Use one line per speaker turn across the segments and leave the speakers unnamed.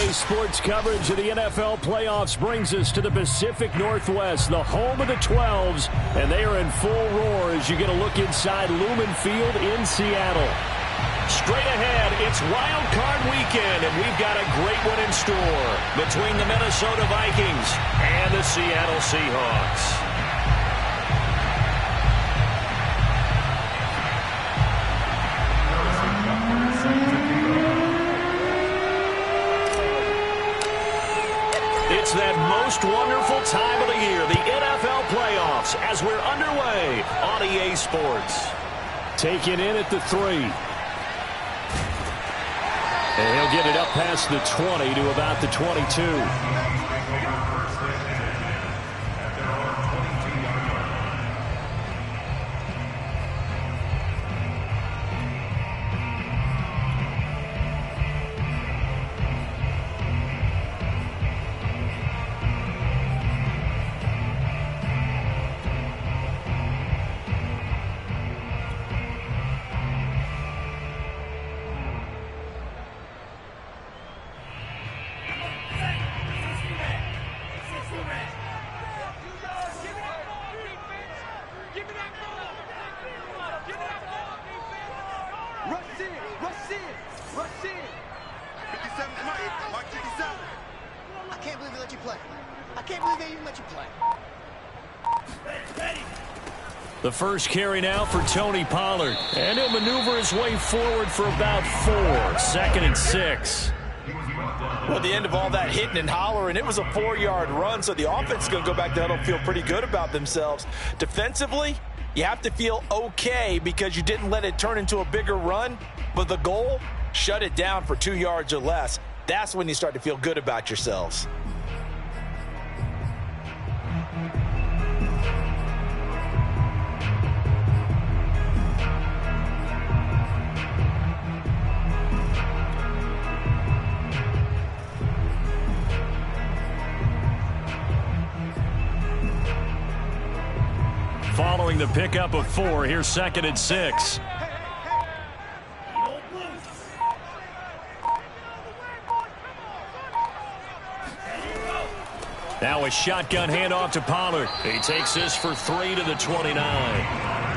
Today's sports coverage of the NFL playoffs brings us to the Pacific Northwest, the home of the 12s, and they are in full roar as you get a look inside Lumen Field in Seattle. Straight ahead, it's Wild Card Weekend, and we've got a great one in store between the Minnesota Vikings and the Seattle Seahawks. It's that most wonderful time of the year, the NFL playoffs, as we're underway on EA Sports. Taken in at the 3. And he'll get it up past the 20 to about the 22. The first carry now for Tony Pollard. And he'll maneuver his way forward for about 4. 2nd and 6.
Well, the end of all that hitting and hollering, it was a 4-yard run, so the offense is going to go back there and feel pretty good about themselves. Defensively, you have to feel okay because you didn't let it turn into a bigger run, but the goal, shut it down for 2 yards or less. That's when you start to feel good about yourselves.
Following the pickup of 4, here's 2nd and 6. Now a shotgun handoff to Pollard. He takes this for 3 to the 29.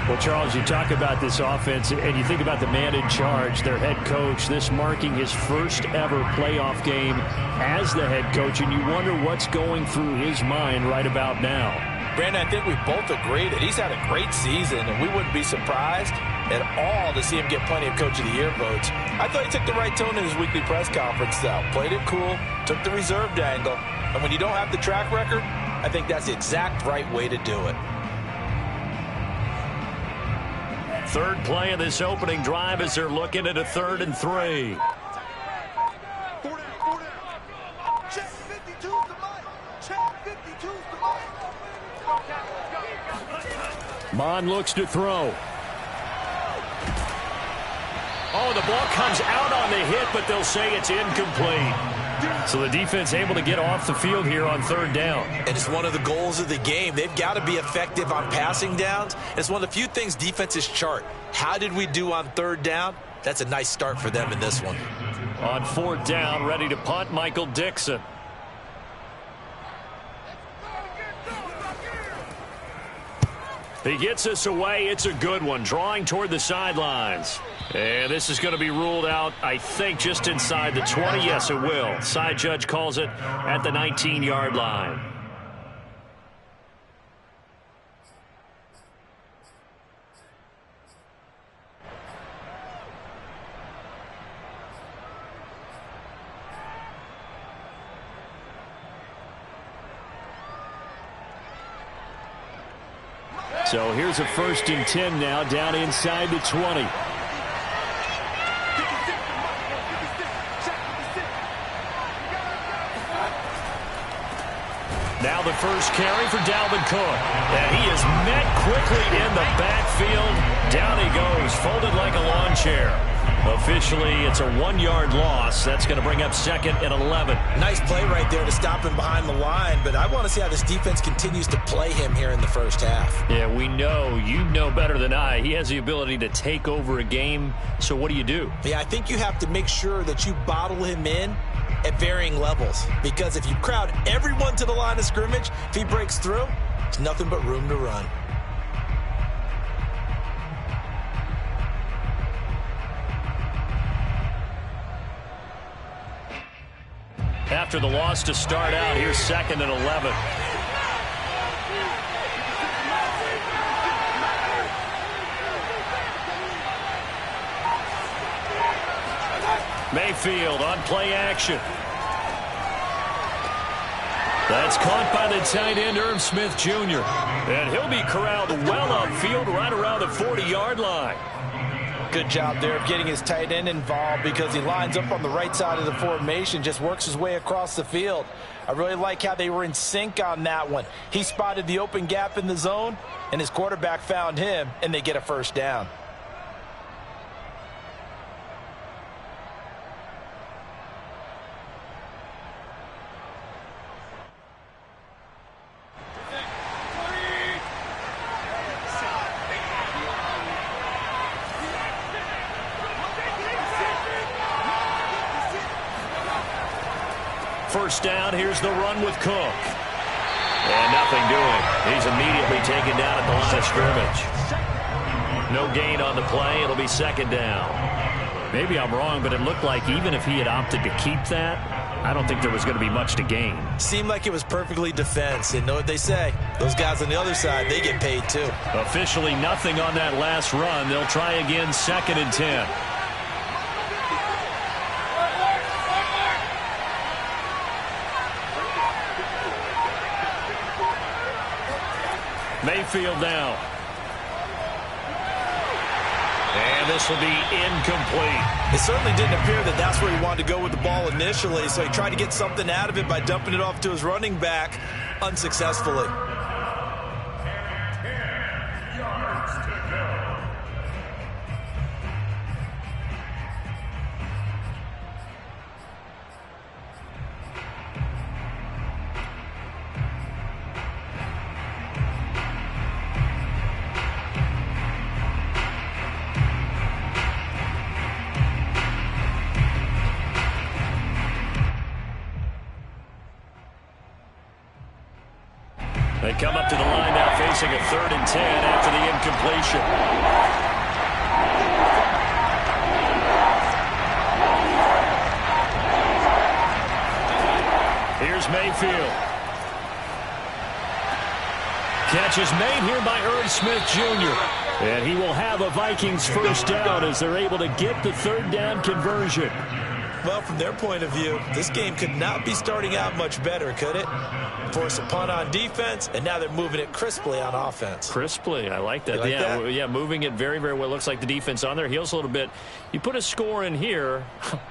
Well, Charles, you talk about this offense, and you think about the man in charge, their head coach, this marking his first ever playoff game as the head coach, and you wonder what's going through his mind right about now.
Brandon, I think we both agree that he's had a great season, and we wouldn't be surprised at all to see him get plenty of Coach of the Year votes. I thought he took the right tone in his weekly press conference, though. Played it cool, took the reserved angle, and when you don't have the track record, I think that's the exact right way to do it.
Third play of this opening drive as they're looking at a 3rd and 3. Mon looks to throw. Oh, the ball comes out on the hit, but they'll say it's incomplete. So the defense able to get off the field here on 3rd down.
And it's one of the goals of the game. They've got to be effective on passing downs. It's one of the few things defenses chart. How did we do on 3rd down? That's a nice start for them in this one.
On 4th down, ready to punt, Michael Dixon. He gets us away. It's a good one. Drawing toward the sidelines. And this is going to be ruled out, I think, just inside the 20. Yes, it will. Side judge calls it at the 19-yard line. So here's a 1st and 10 now down inside the 20. Now the first carry for Dalvin Cook. And he is met quickly in the backfield. Down he goes, folded like a lawn chair. Officially, it's a 1-yard loss. That's going to bring up 2nd and 11.
Nice play right there to stop him behind the line, but I want to see how this defense continues to play him here in the first half.
Yeah, we know. You know better than I. He has the ability to take over a game, so what do you do?
Yeah, I think you have to make sure that you bottle him in at varying levels. Because if you crowd everyone to the line of scrimmage, if he breaks through, there's nothing but room to run.
After the loss to start out, here's 2nd and 11. Mayfield on play action. That's caught by the tight end, Irv Smith Jr. And he'll be corralled well upfield right around the 40-yard line.
Good job there of getting his tight end involved because he lines up on the right side of the formation, just works his way across the field. I really like how they were in sync on that one. He spotted the open gap in the zone, and his quarterback found him, and they get a first down.
First down, here's the run with Cook. And nothing doing. He's immediately taken down at the line of scrimmage. No gain on the play. It'll be 2nd down. Maybe I'm wrong, but it looked like even if he had opted to keep that, I don't think there was going to be much to gain.
Seemed like it was perfectly defense. And know what they say? Those guys on the other side, they get paid too.
Officially nothing on that last run. They'll try again 2nd and 10. Mayfield now. And this will be incomplete.
It certainly didn't appear that that's where he wanted to go with the ball initially, so he tried to get something out of it by dumping it off to his running back unsuccessfully.
They come up to the line now facing a 3rd and 10 after the incompletion. Here's Mayfield. Catch is made here by Irv Smith Jr. And he will have a Vikings first down as they're able to get the 3rd down conversion.
Well, from their point of view, this game could not be starting out much better, could it? Force a punt on defense, and now they're moving it crisply on offense.
Crisply, I like that. Yeah, moving it very, very well. Looks like the defense on their heels a little bit. You put a score in here,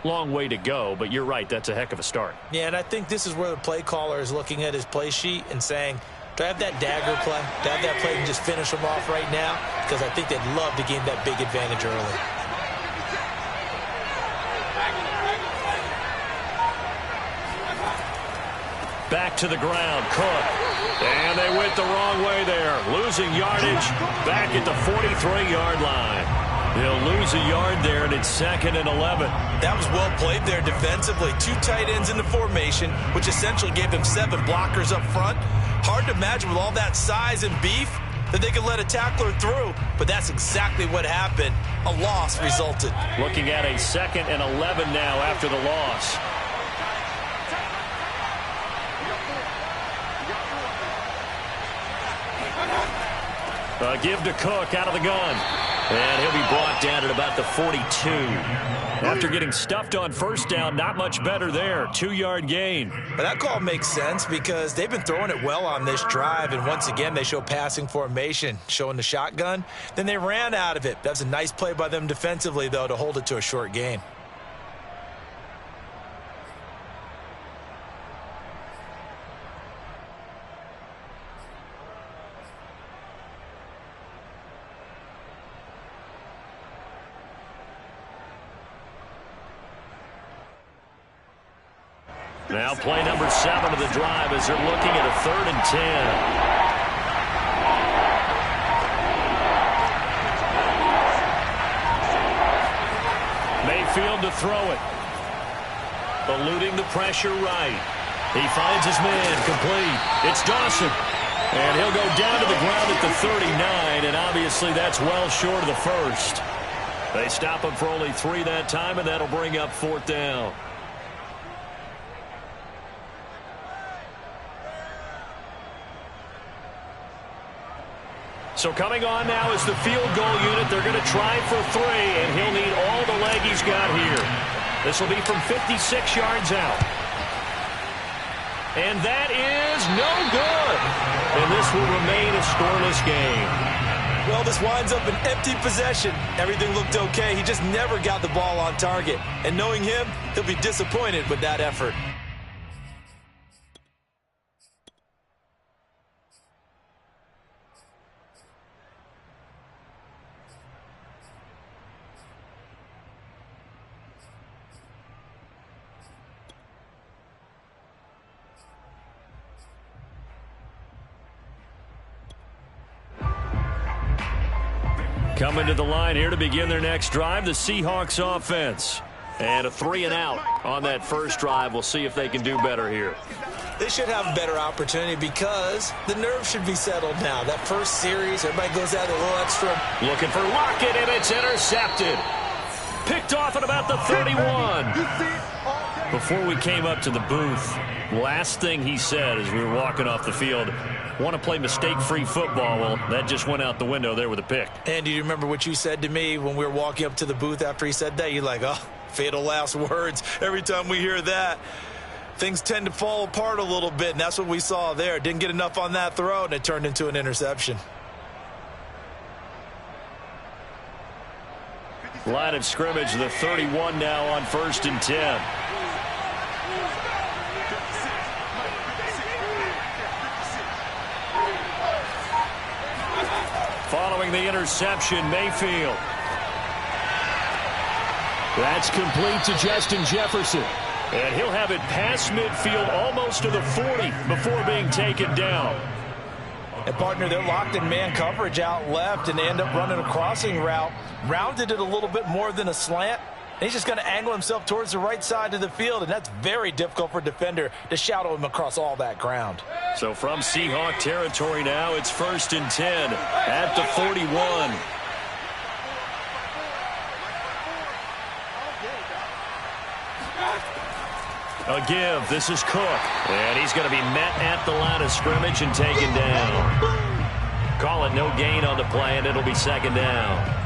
long way to go, but you're right, that's a heck of a start.
Yeah, and I think this is where the play caller is looking at his play sheet and saying, do I have that dagger play? Do I have that play and just finish them off right now? Because I think they'd love to gain that big advantage early.
Back to the ground, Cook. And they went the wrong way there. Losing yardage back at the 43-yard line. They'll lose a yard there, and it's 2nd and 11.
That was well played there defensively. 2 tight ends in the formation, which essentially gave them 7 blockers up front. Hard to imagine with all that size and beef that they could let a tackler through, but that's exactly what happened. A loss resulted.
Looking at a 2nd and 11 now after the loss. Give to Cook out of the gun. And he'll be brought down at about the 42. After getting stuffed on first down, not much better there. 2-yard gain.
But that call makes sense because they've been throwing it well on this drive, and once again they show passing formation, showing the shotgun. Then they ran out of it. That's a nice play by them defensively, though, to hold it to a short gain.
Now play number 7 of the drive as they're looking at a 3rd and 10. Mayfield to throw it. eluding the pressure right. He finds his man, complete. It's Dawson. And he'll go down to the ground at the 39, and obviously that's well short of the first. They stop him for only 3 that time, and that'll bring up 4th down. So coming on now is the field goal unit. They're going to try for 3, and he'll need all the leg he's got here. This will be from 56 yards out. And that is no good. And this will remain a scoreless game.
Well, this winds up an empty possession. Everything looked okay. He just never got the ball on target. And knowing him, he'll be disappointed with that effort.
Coming to the line here to begin their next drive, the Seahawks offense. And a 3-and-out on that first drive. We'll see if they can do better here.
They should have a better opportunity because the nerves should be settled now. That first series, everybody goes out a little extra.
Looking for Lockett, and it's intercepted. Picked off at about the 31. Before we came up to the booth, last thing he said as we were walking off the field, want to play mistake-free football. Well, that just went out the window there with a pick.
And do you remember what you said to me when we were walking up to the booth after he said that? You're like, oh, fatal last words. Every time we hear that, things tend to fall apart a little bit, and that's what we saw there. Didn't get enough on that throw, and it turned into an interception.
Line of scrimmage, the 31 now on 1st and 10. Following the interception, Mayfield. That's complete to Justin Jefferson. And he'll have it past midfield almost to the 40 before being taken down.
And, partner, they're locked in man coverage out left, and they end up running a crossing route. Rounded it a little bit more than a slant. And he's just going to angle himself towards the right side of the field, and that's very difficult for a defender to shadow him across all that ground.
So from Seahawk territory now, it's 1st and 10 at the 41. A give. This is Cook. And he's going to be met at the line of scrimmage and taken down. Call it no gain on the play, and it'll be 2nd down.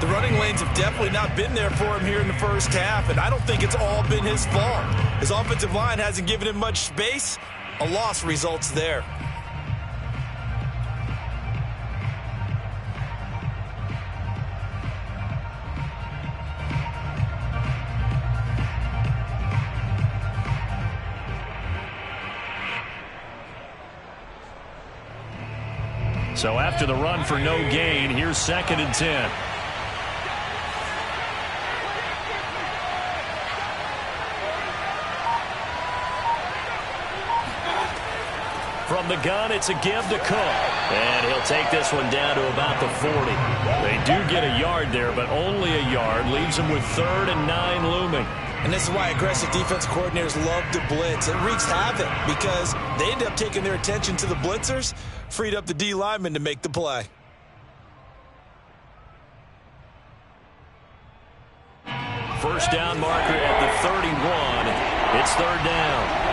The running lanes have definitely not been there for him here in the first half, and I don't think it's all been his fault. His offensive line hasn't given him much space. A loss results there.
So after the run for no gain, here's 2nd and 10. From the gun, it's a give to Cook. And he'll take this one down to about the 40. They do get a yard there, but only a yard. Leaves them with 3rd and 9 looming.
And this is why aggressive defense coordinators love to blitz. It wreaks havoc because they end up taking their attention to the blitzers, freed up the D lineman to make the play.
First down marker at the 31. It's 3rd down.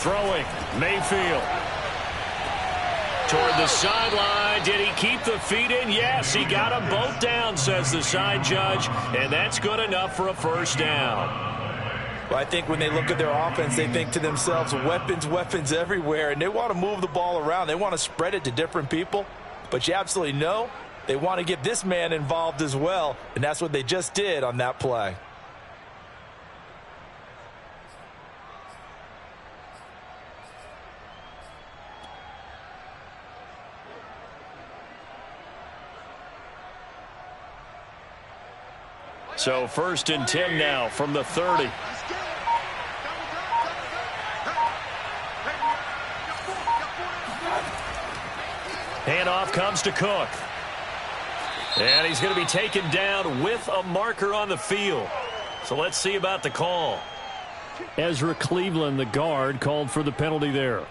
Throwing, Mayfield. Toward the sideline. Did he keep the feet in? Yes, he got them both down, says the side judge. And that's good enough for a 1st down.
Well, I think when they look at their offense, they think to themselves, weapons, weapons everywhere. And they want to move the ball around. They want to spread it to different people. But you absolutely know they want to get this man involved as well. And that's what they just did on that play.
So 1st and 10 now from the 30. Handoff comes to Cook. And he's going to be taken down with a marker on the field. So let's see about the call. Ezra Cleveland, the guard, called for the penalty there.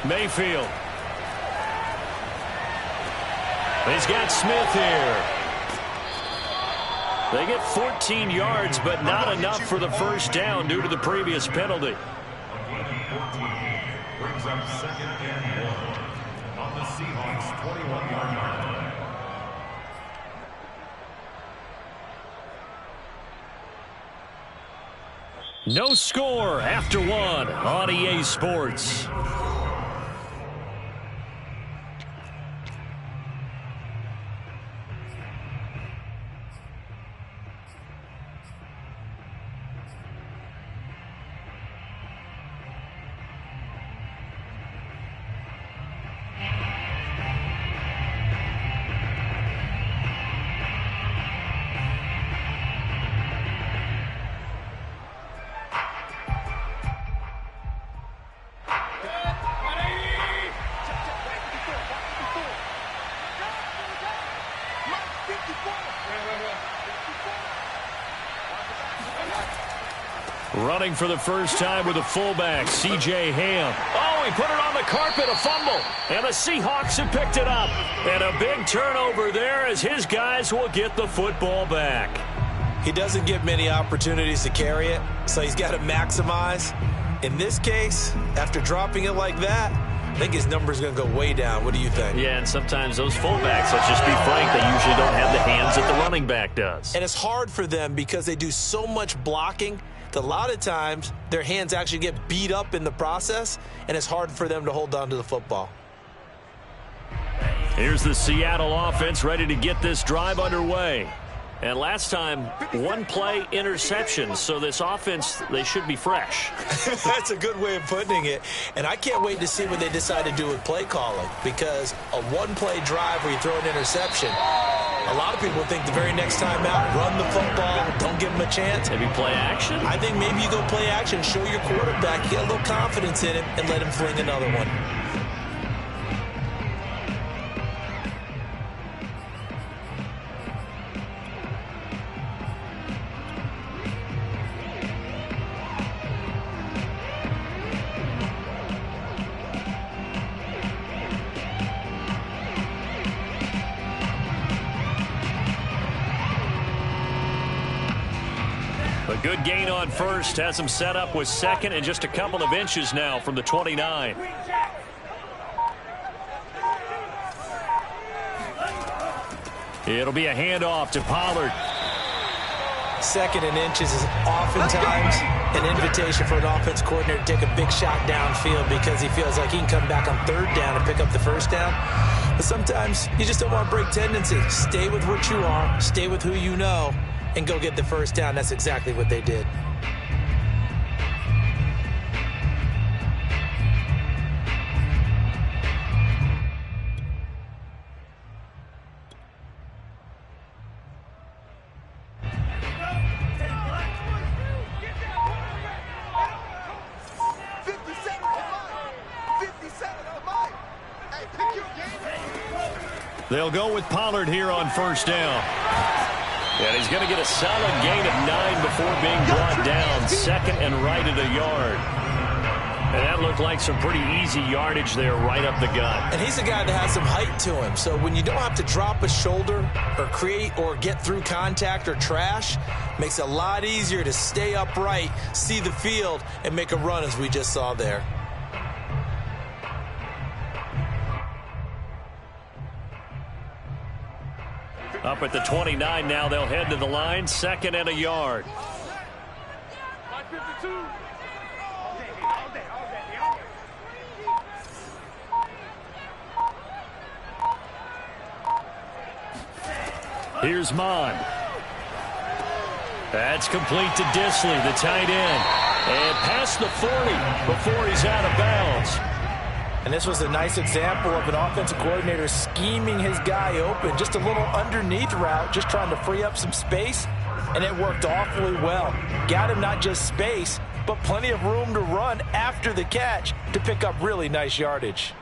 Mayfield. He's got Smith here. They get 14 yards, but not enough for the first down due to the previous penalty.
Brings up 2nd and 1 on the Seahawks 21-yard line.
No score after one on EA Sports. Running for the first time with a fullback, C.J. Ham. Oh, he put it on the carpet, a fumble. And the Seahawks have picked it up. And a big turnover there as his guys will get the football back.
He doesn't get many opportunities to carry it, so he's got to maximize. In this case, after dropping it like that, I think his number's going to go way down. What do you think?
Yeah, and sometimes those fullbacks, let's just be frank, they usually don't have the hands that the running back does.
And it's hard for them because they do so much blocking. A lot of times their hands actually get beat up in the process, and it's hard for them to hold on to the football.
Here's the Seattle offense ready to get this drive underway. And last time, one play interception, so this offense, they should be fresh.
That's a good way of putting it. And I can't wait to see what they decide to do with play calling, because a one-play drive where you throw an interception, a lot of people think the very next time out, run the football, don't give them a chance.
Maybe play action?
I think maybe you go play action, show your quarterback, you get a little confidence in him, and let him fling another one.
A good gain on first, has him set up with second and just a couple of inches now from the 29. It'll be a handoff to Pollard.
Second and inches is oftentimes an invitation for an offense coordinator to take a big shot downfield because he feels like he can come back on third down and pick up the first down. But sometimes you just don't want to break tendency. Stay with what you are, stay with who you know, and go get the first down. That's exactly what they did.
They'll go with Pollard here on first down. And he's going to get a solid gain of 9 before being brought down. Second and right at a yard. And that looked like some pretty easy yardage there right up the gut.
And he's a guy that has some height to him. So when you don't have to drop a shoulder or create or get through contact or trash, makes it a lot easier to stay upright, see the field, and make a run as we just saw there.
Up at the 29 now, they'll head to the line, second and a yard. Here's Mon. That's complete to Disley, the tight end. And past the 40 before he's out of bounds.
And this was a nice example of an offensive coordinator scheming his guy open. Just a little underneath route, just trying to free up some space. And it worked awfully well. Got him not just space, but plenty of room to run after the catch to pick up really nice yardage.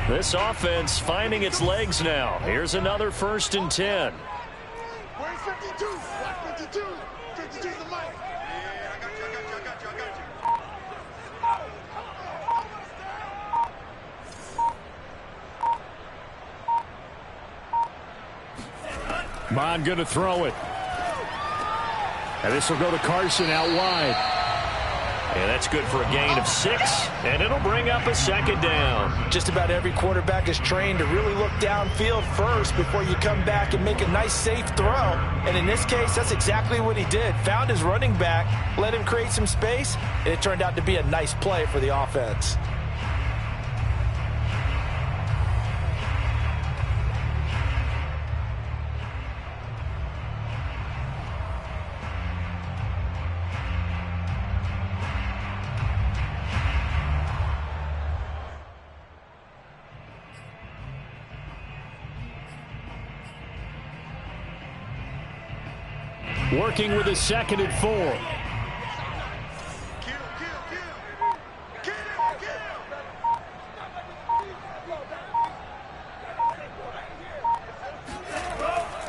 This offense finding its legs now. Here's another 1st and 10.
Where's 52? 52. 52's the mic. Yeah, I got you.
Mon going to throw it. And this will go to Carson out wide. And that's good for a gain of 6, and it'll bring up a 2nd down.
Just about every quarterback is trained to really look downfield first before you come back and make a nice, safe throw. And in this case, that's exactly what he did. Found his running back, let him create some space, and it turned out to be a nice play for the offense.
Working with a 2nd and 4.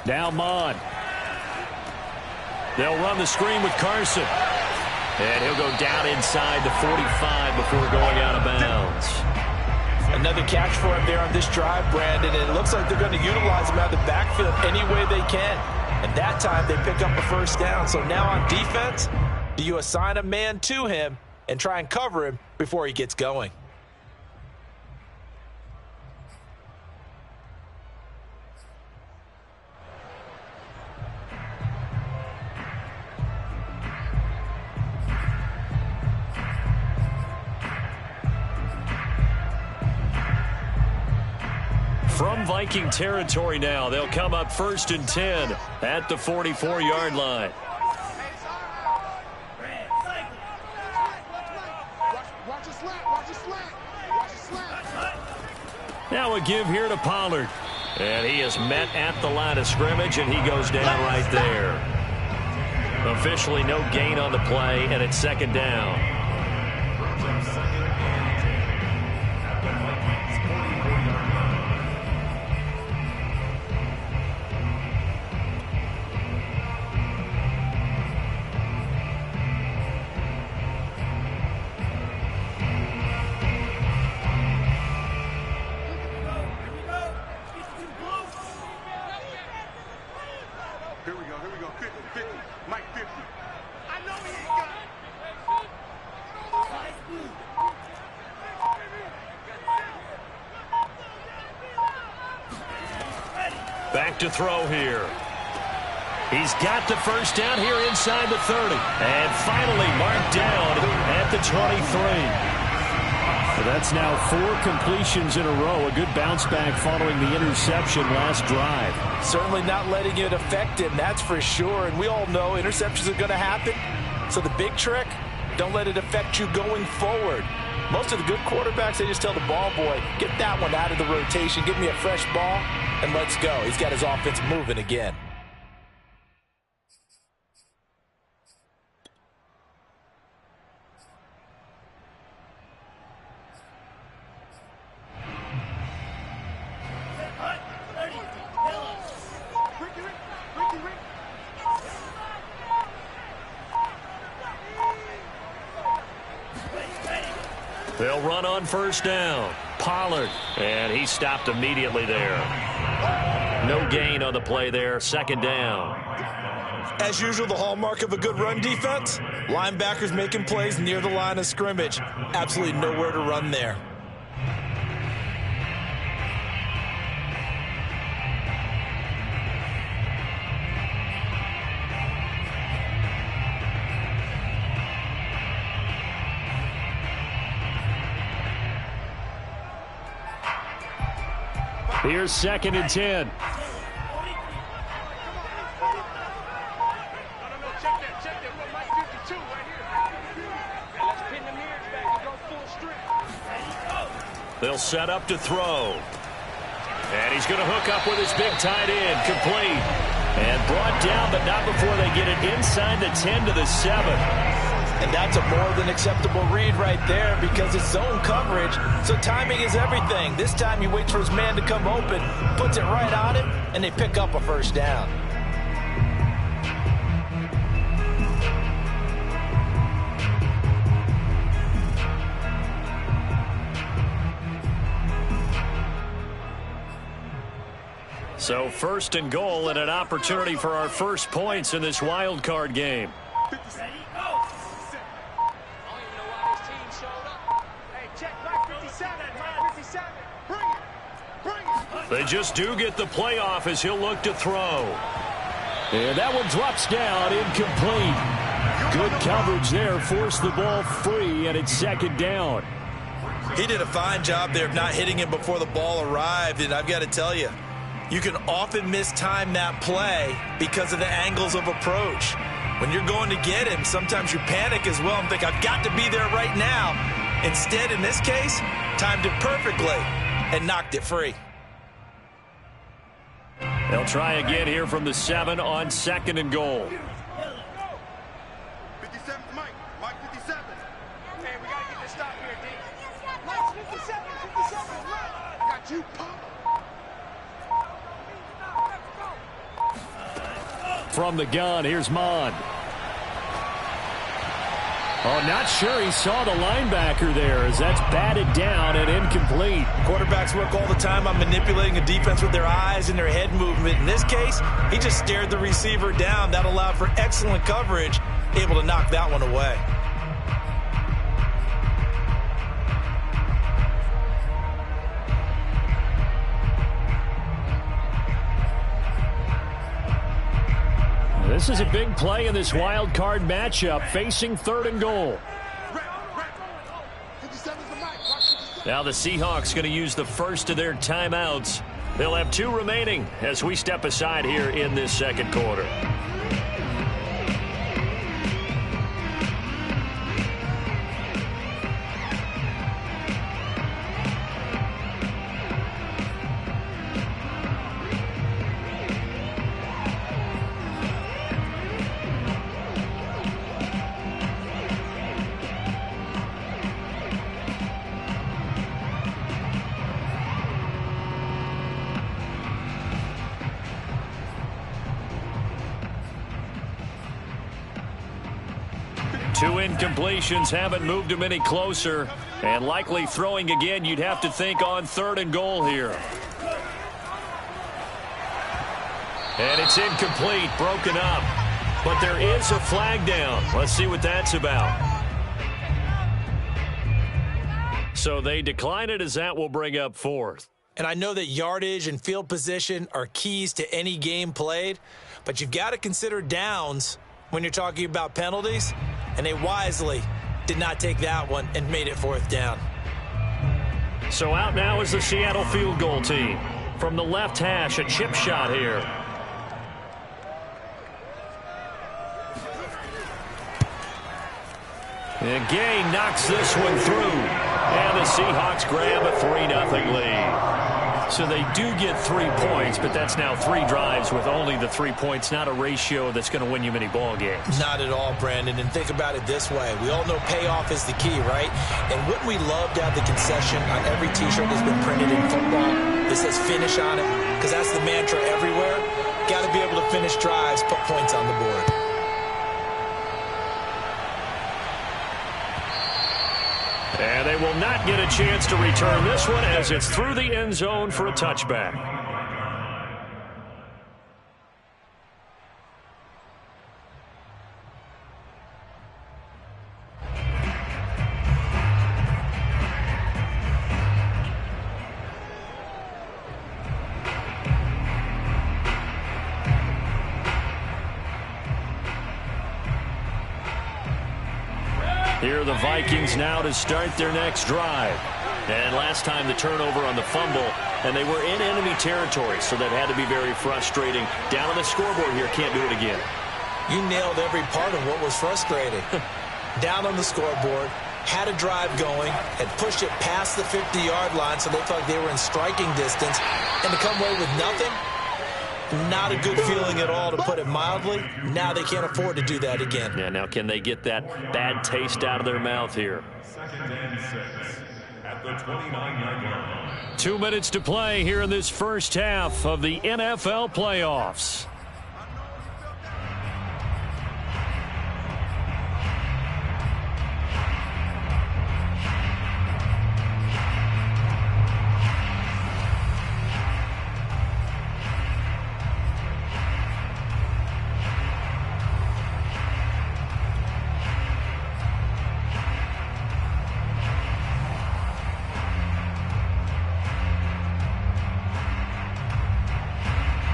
Now Mon. They'll run the screen with Carson. And he'll go down inside the 45 before going out of bounds.
Another catch for him there on this drive, Brandon. And it looks like they're going to utilize him out of the backfield any way they can. And that time they pick up a 1st down. So now on defense, do you assign a man to him and try and cover him before he gets going?
From Viking territory now, they'll come up 1st and 10 at the 44-yard line. Now a give here to Pollard. And he is met at the line of scrimmage, and he goes down right there. Officially no gain on the play, and it's 2nd down. Back to throw here. He's got the 1st down here inside the 30. And finally marked down at the 23. So that's now 4 completions in a row. A good bounce back following the interception last drive.
Certainly not letting it affect him, that's for sure. And we all know interceptions are going to happen. So the big trick, don't let it affect you going forward. Most of the good quarterbacks, they just tell the ball boy, get that one out of the rotation, give me a fresh ball, and let's go. He's got his offense moving again.
They'll run on 1st down. Pollard, and he stopped immediately there. No gain on the play there. 2nd down.
As usual, the hallmark of a good run defense, linebackers making plays near the line of scrimmage. Absolutely nowhere to run there.
Here's 2nd and 10. They'll set up to throw. And he's going to hook up with his big tight end. Complete. And brought down, but not before they get it inside the 10 to the 7.
And that's a more than acceptable read right there because it's zone coverage, so timing is everything. This time he waits for his man to come open, puts it right on him, and they pick up a first down.
So 1st and goal and an opportunity for our first points in this wild card game. They just do get the playoff as he'll look to throw. And that one drops down, incomplete. Good coverage there, forced the ball free, and it's 2nd down.
He did a fine job there of not hitting him before the ball arrived, and I've got to tell you, you can often mistime that play because of the angles of approach. When you're going to get him, sometimes you panic as well and think, I've got to be there right now. Instead, in this case, timed it perfectly and knocked it free.
They'll try again here from the 7 on 2nd and goal.
57, Mike. Mike 57. Hey, we got to get this stop here, D. Mike 57, 57. Got you, pop.
From the gun, here's Mond. Oh, not sure he saw the linebacker there as that's batted down and incomplete.
Quarterbacks work all the time on manipulating a defense with their eyes and their head movement. In this case, he just stared the receiver down. That allowed for excellent coverage, able to knock that one away.
This is a big play in this wild card matchup, facing 3rd and goal. Now the Seahawks going to use the first of their timeouts. They'll have 2 remaining as we step aside here in this 2nd quarter. Two incompletions haven't moved him any closer, and likely throwing again, you'd have to think on 3rd and goal here. And it's incomplete, broken up. But there is a flag down. Let's see what that's about. So they decline it as that will bring up 4th.
And I know that yardage and field position are keys to any game played, but you've got to consider downs when you're talking about penalties, and they wisely did not take that one and made it 4th down.
So out now is the Seattle field goal team. From the left hash, a chip shot here. And Gay knocks this one through. And the Seahawks grab a 3-0 lead. So they do get 3 points, but that's now 3 drives with only the 3 points, not a ratio that's going to win you many ball games.
Not at all, Brandon. And think about it this way. We all know payoff is the key, right? And wouldn't we love to have the concession on every T-shirt that's been printed in football that says finish on it? Because that's the mantra everywhere. Got to be able to finish drives, put points on the board.
And they will not get a chance to return this one as it's through the end zone for a touchback. Here are the Vikings now to start their next drive. And last time the turnover on the fumble and they were in enemy territory, so that had to be very frustrating. Down on the scoreboard here, can't do it again.
You nailed every part of what was frustrating. Down on the scoreboard, had a drive going, had pushed it past the 50-yard line, so they felt like they were in striking distance, and to come away with nothing, not a good feeling at all, to put it mildly. Now they can't afford to do that again.
Yeah, now can they get that bad taste out of their mouth here?
2nd and 6 at the 29-yard line.
2 minutes to play here in this first half of the NFL playoffs.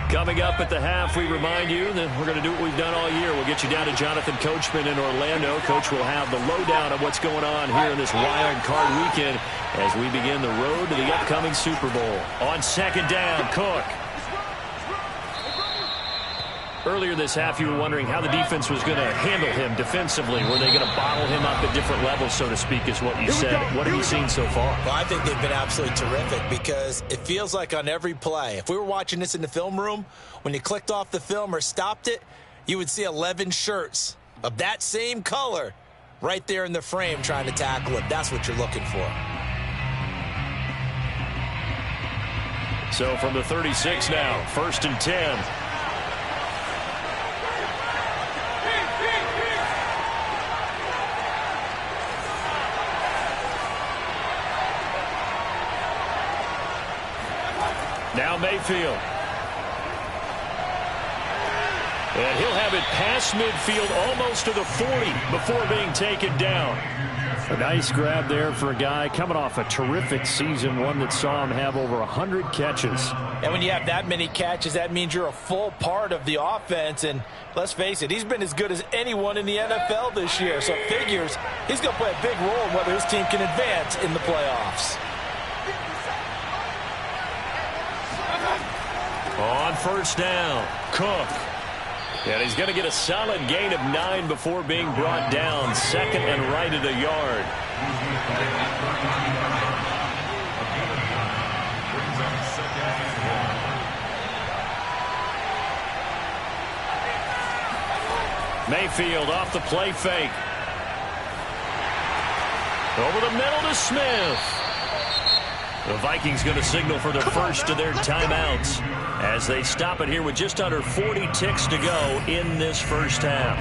Coming up at the half, we remind you that we're going to do what we've done all year. We'll get you down to Jonathan Coachman in Orlando. Coach will have the lowdown of what's going on here in this wild card weekend as we begin the road to the upcoming Super Bowl. On second down, Cook. Earlier this half, you were wondering how the defense was going to handle him defensively. Were they going to bottle him up at different levels, so to speak, is what you said. What have you seen so far?
Well, I think they've been absolutely terrific because it feels like on every play, if we were watching this in the film room, when you clicked off the film or stopped it, you would see 11 shirts of that same color right there in the frame trying to tackle it. That's what you're looking for.
So from the 36 now, 1st and 10. Now Mayfield. And he'll have it past midfield almost to the 40 before being taken down. A nice grab there for a guy coming off a terrific season, one that saw him have over 100 catches.
And when you have that many catches, that means you're a full part of the offense. And let's face it, he's been as good as anyone in the NFL this year. So it figures he's going to play a big role in whether his team can advance in the playoffs.
On first down, Cook. And he's going to get a solid gain of 9 before being brought down. 2nd and right at a yard. Mayfield off the play fake. Over the middle to Smith. The Vikings going to signal for the first of their timeouts as they stop it here with just under 40 ticks to go in this first half.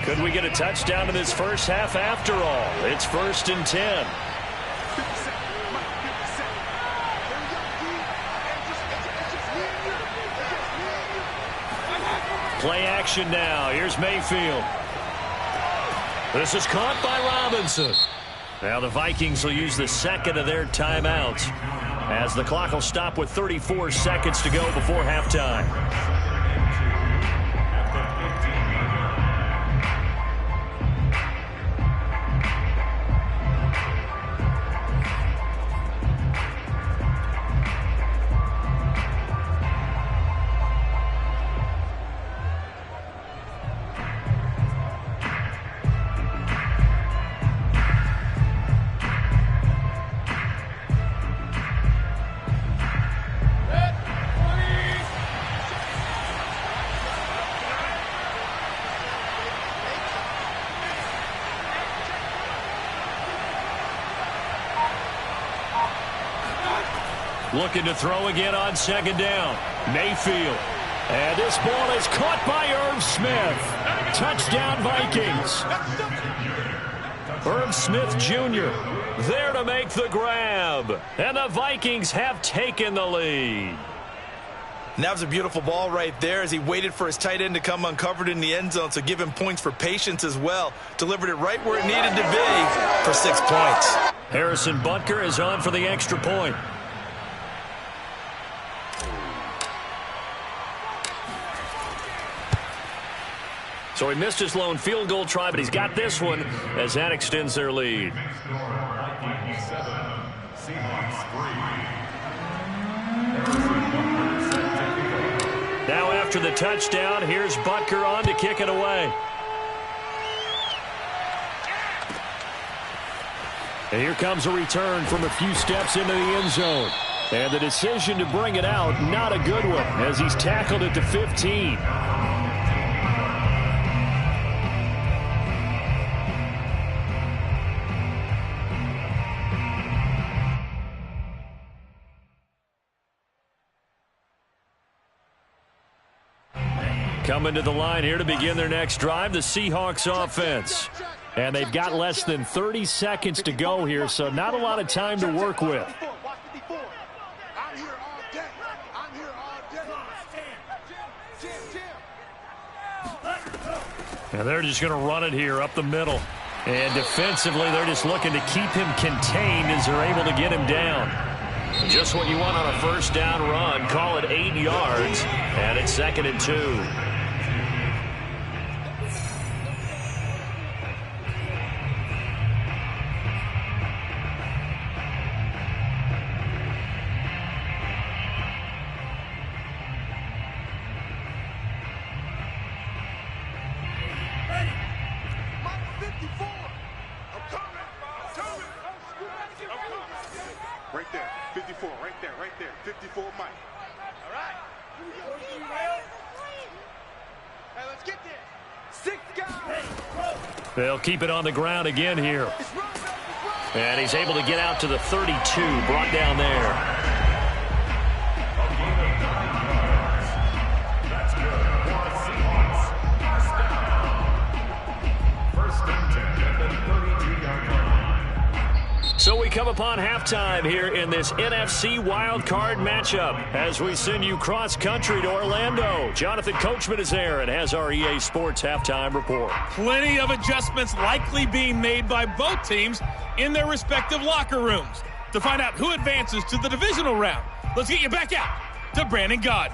Could we get a touchdown in this first half after all? It's 1st and 10. Play action now. Here's Mayfield. This is caught by Robinson. Now the Vikings will use the second of their timeouts as the clock will stop with 34 seconds to go before halftime. Looking to throw again on second down. Mayfield. And this ball is caught by Irv Smith. Touchdown Vikings. Irv Smith Jr. there to make the grab. And the Vikings have taken the lead.
And that was a beautiful ball right there as he waited for his tight end to come uncovered in the end zone, so give him points for patience as well. Delivered it right where it needed to be for 6 points.
Harrison Butker is on for the extra point. So he missed his lone field goal try, but he's got this one as that extends their lead.
Vikings 7, Seahawks 3.
Now after the touchdown, here's Butker on to kick it away. And here comes a return from a few steps into the end zone. And the decision to bring it out, not a good one, as he's tackled at the 15. Coming to the line here to begin their next drive, the Seahawks offense. And they've got less than 30 seconds to go here, so not a lot of time to work with. And they're just going to run it here up the middle. And defensively, they're just looking to keep him contained as they're able to get him down. Just what you want on a first down run. Call it 8 yards. And it's 2nd and 2.
Right there, 54, right there, 54, Mike. All right. Hey, let's get there. 6 guys.
They'll keep it on the ground again here. And he's able to get out to the 32, brought down there.
That's good for the Seahawks. First and 10 at the 32-yard line.
So we come upon halftime here in this NFC wildcard matchup as we send you cross-country to Orlando. Jonathan Coachman is there and has our EA Sports halftime report.
Plenty of adjustments likely being made by both teams in their respective locker rooms. To find out who advances to the divisional round, let's get you back out to Brandon Gaudin.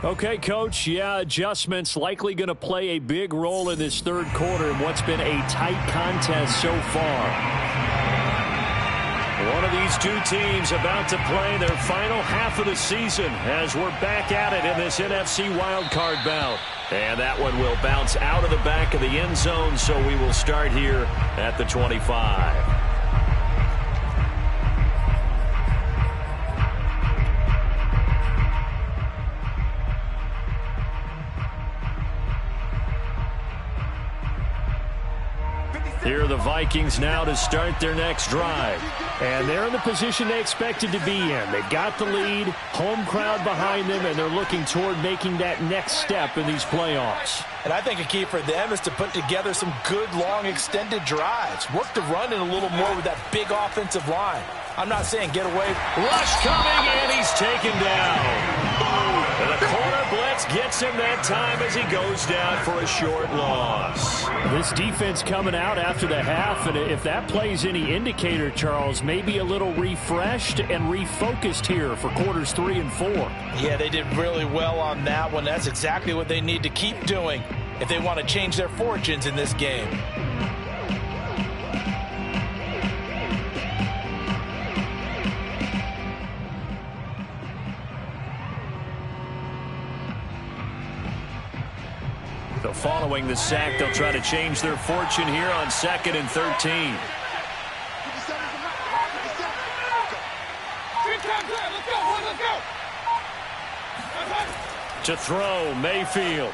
Okay, Coach, yeah, adjustments likely going to play a big role in this third quarter in what's been a tight contest so far. One of these two teams about to play their final half of the season as we're back at it in this NFC wildcard bout. And that one will bounce out of the back of the end zone, so we will start here at the 25. Here are the Vikings now to start their next drive. And they're in the position they expected to be in. They got the lead, home crowd behind them, and they're looking toward making that next step in these playoffs.
And I think a key for them is to put together some good, long, extended drives. Work the run in a little more with that big offensive line. I'm not saying get away.
Rush coming, and he's taken down. And the corner blitz gets him that time as he goes down for a short loss. This defense coming out after the half, and if that plays any indicator, Charles, maybe a little refreshed and refocused here for quarters 3 and 4.
Yeah, they did really well on that one. That's exactly what they need to keep doing if they want to change their fortunes in this game.
So following the sack, they'll try to change their fortune here on 2nd and 13. To throw, Mayfield.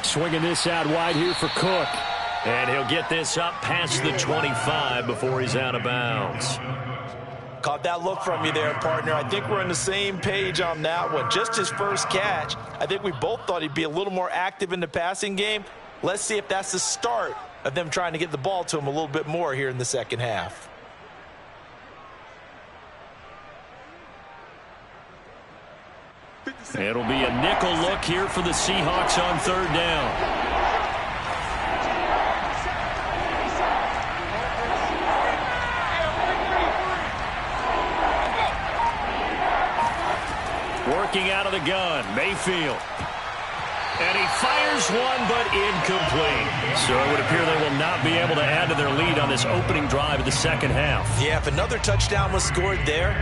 Swinging this out wide here for Cook. And he'll get this up past the 25 before he's out of bounds.
Caught that look from you there, partner. I think we're on the same page on that one. Just his first catch. I think we both thought he'd be a little more active in the passing game. Let's see if that's the start of them trying to get the ball to him a little bit more here in the second half.
It'll be a nickel look here for the Seahawks on third down. Working out of the gun, Mayfield. And he fires one, but incomplete. So it would appear they will not be able to add to their lead on this opening drive of the second half.
Yeah, if another touchdown was scored there,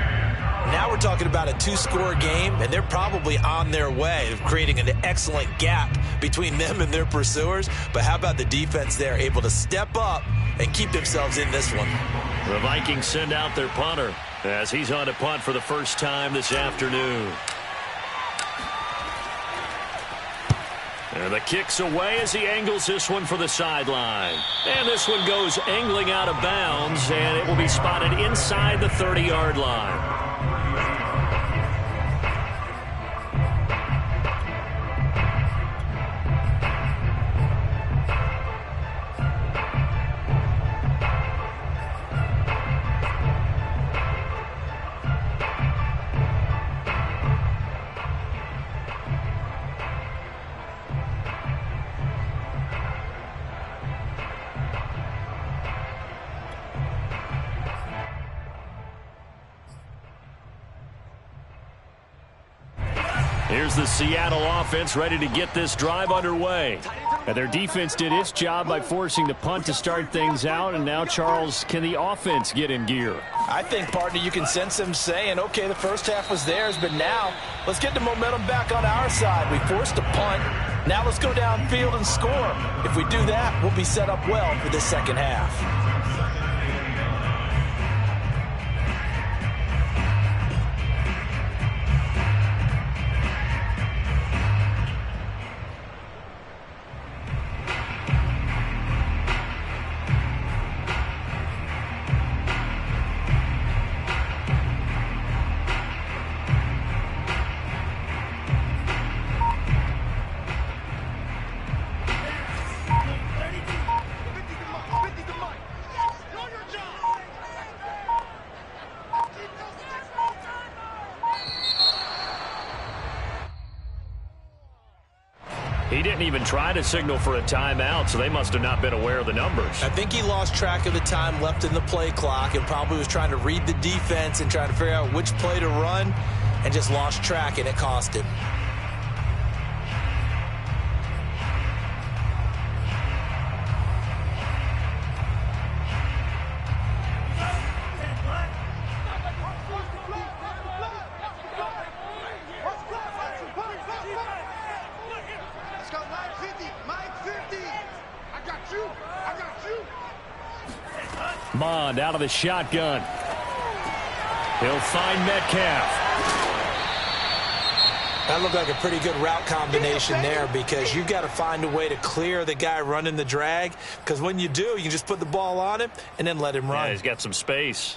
now we're talking about a two-score game, and they're probably on their way of creating an excellent gap between them and their pursuers. But how about the defense there, able to step up and keep themselves in this one?
The Vikings send out their punter as he's on to punt for the first time this afternoon. And the kick's away as he angles this one for the sideline. And this one goes angling out of bounds, and it will be spotted inside the 30-yard line. Here's the Seattle offense ready to get this drive underway. And their defense did its job by forcing the punt to start things out. And now, Charles, can the offense get in gear?
I think, partner, you can sense them saying, okay, the first half was theirs, but now let's get the momentum back on our side. We forced a punt. Now let's go downfield and score. If we do that, we'll be set up well for this second half.
He didn't even try to signal for a timeout, so they must have not been aware of the numbers.
I think he lost track of the time left in the play clock and probably was trying to read the defense and trying to figure out which play to run and just lost track, and it cost him.
Bond out of the shotgun. He'll find Metcalf.
That looked like a pretty good route combination there, because you've got to find a way to clear the guy running the drag, because when you do, you just put the ball on him and then let him run.
Yeah, he's got some space.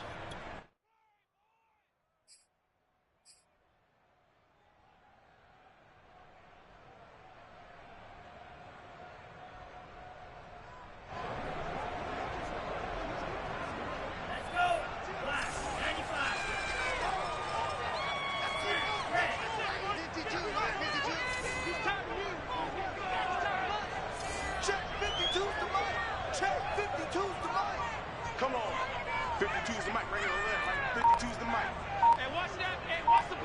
Come on. 52's the mic. Bring it over there. 52's the mic. Hey, watch that. Hey, watch the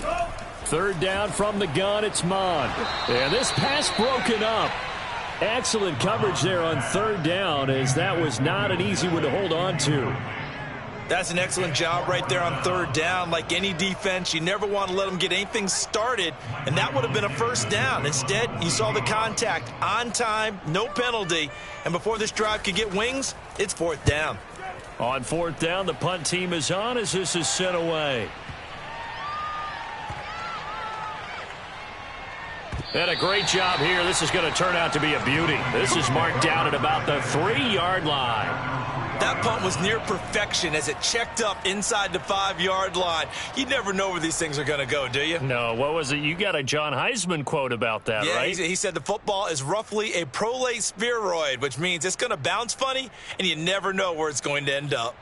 ball.
Third down from the gun. It's Mond. And this pass broken up. Excellent coverage there on third down, as that was not an easy one to hold on to.
That's an excellent job right there on third down. Like any defense, you never want to let them get anything started, and that would have been a first down. Instead, you saw the contact on time, no penalty, and before this drive could get wings, it's fourth down.
On fourth down, the punt team is on as this is sent away. And a great job here. This is going to turn out to be a beauty. This is marked down at about the 3-yard line.
That punt was near perfection as it checked up inside the 5-yard line. You never know where these things are going to go, do you?
No, what was it? You got a John Heisman quote about that,
yeah,
right?
He said the football is roughly a prolate spheroid, which means it's going to bounce funny, and you never know where it's going to end up.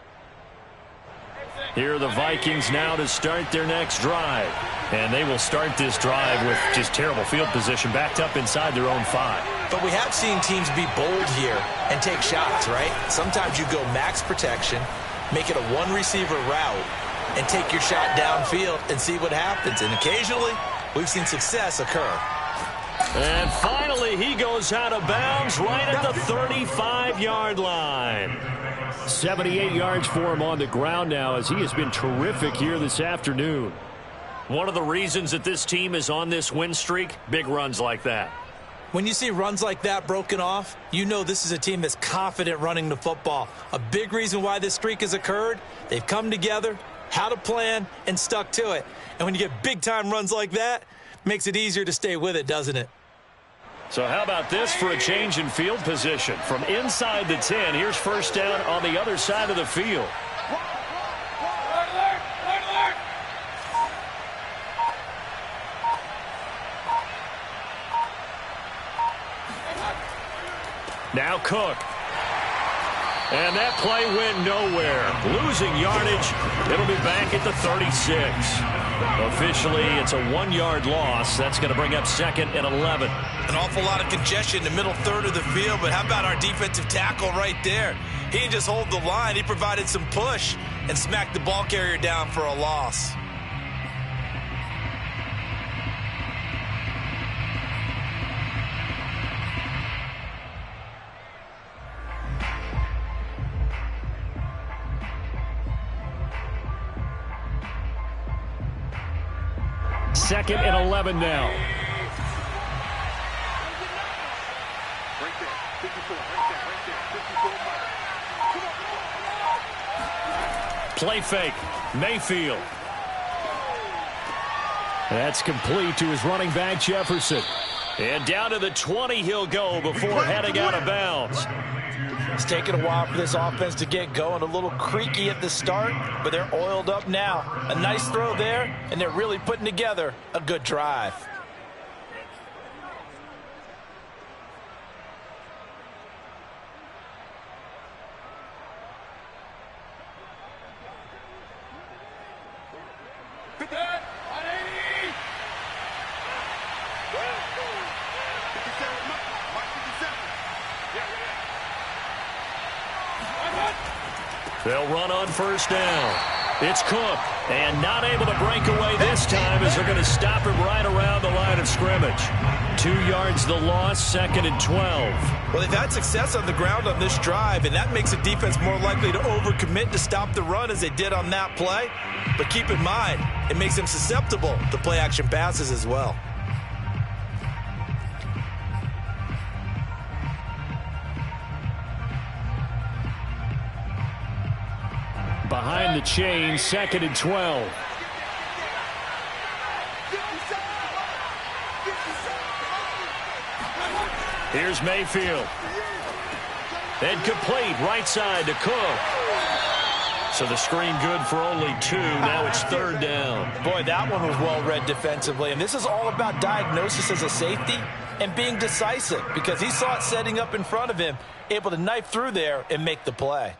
Here are the Vikings now to start their next drive. And they will start this drive with just terrible field position, backed up inside their own 5.
But we have seen teams be bold here and take shots, right? Sometimes you go max protection, make it a one-receiver route, and take your shot downfield and see what happens. And occasionally, we've seen success occur.
And finally, he goes out of bounds right at the 35-yard line. 78 yards for him on the ground now as he has been terrific here this afternoon. One of the reasons that this team is on this win streak, big runs like that.
When you see runs like that broken off, you know this is a team that's confident running the football. A big reason why this streak has occurred, they've come together, had a plan, and stuck to it. And when you get big-time runs like that, it makes it easier to stay with it, doesn't it?
So how about this for a change in field position? From inside the 10, here's first down on the other side of the field. Now Cook. And that play went nowhere. Losing yardage. It'll be back at the 36. Officially, it's a 1-yard loss. That's going to bring up 2nd and 11.
An awful lot of congestion in the middle third of the field, but how about our defensive tackle right there? He didn't just hold the line. He provided some push and smacked the ball carrier down for a loss.
Second and 11 now.
Right there, 54, right there, 54.
Play fake. Mayfield. That's complete to his running back, Jefferson. And down to the 20 he'll go before heading out of bounds.
It's taken a while for this offense to get going. A little creaky at the start, but they're oiled up now. A nice throw there, and they're really putting together a good drive.
They'll run on first down. It's Cook, and not able to break away this time as they're going to stop him right around the line of scrimmage. 2 yards the loss, 2nd and 12.
Well, they've had success on the ground on this drive, and that makes the defense more likely to overcommit to stop the run as they did on that play. But keep in mind, it makes them susceptible to play-action passes as well.
Behind the chain, 2nd and 12. Here's Mayfield. And complete, right side to Cook. So the screen good for only 2. Now it's 3rd down.
Boy, that one was well read defensively. And this is all about diagnosis as a safety and being decisive because he saw it setting up in front of him, able to knife through there and make the play.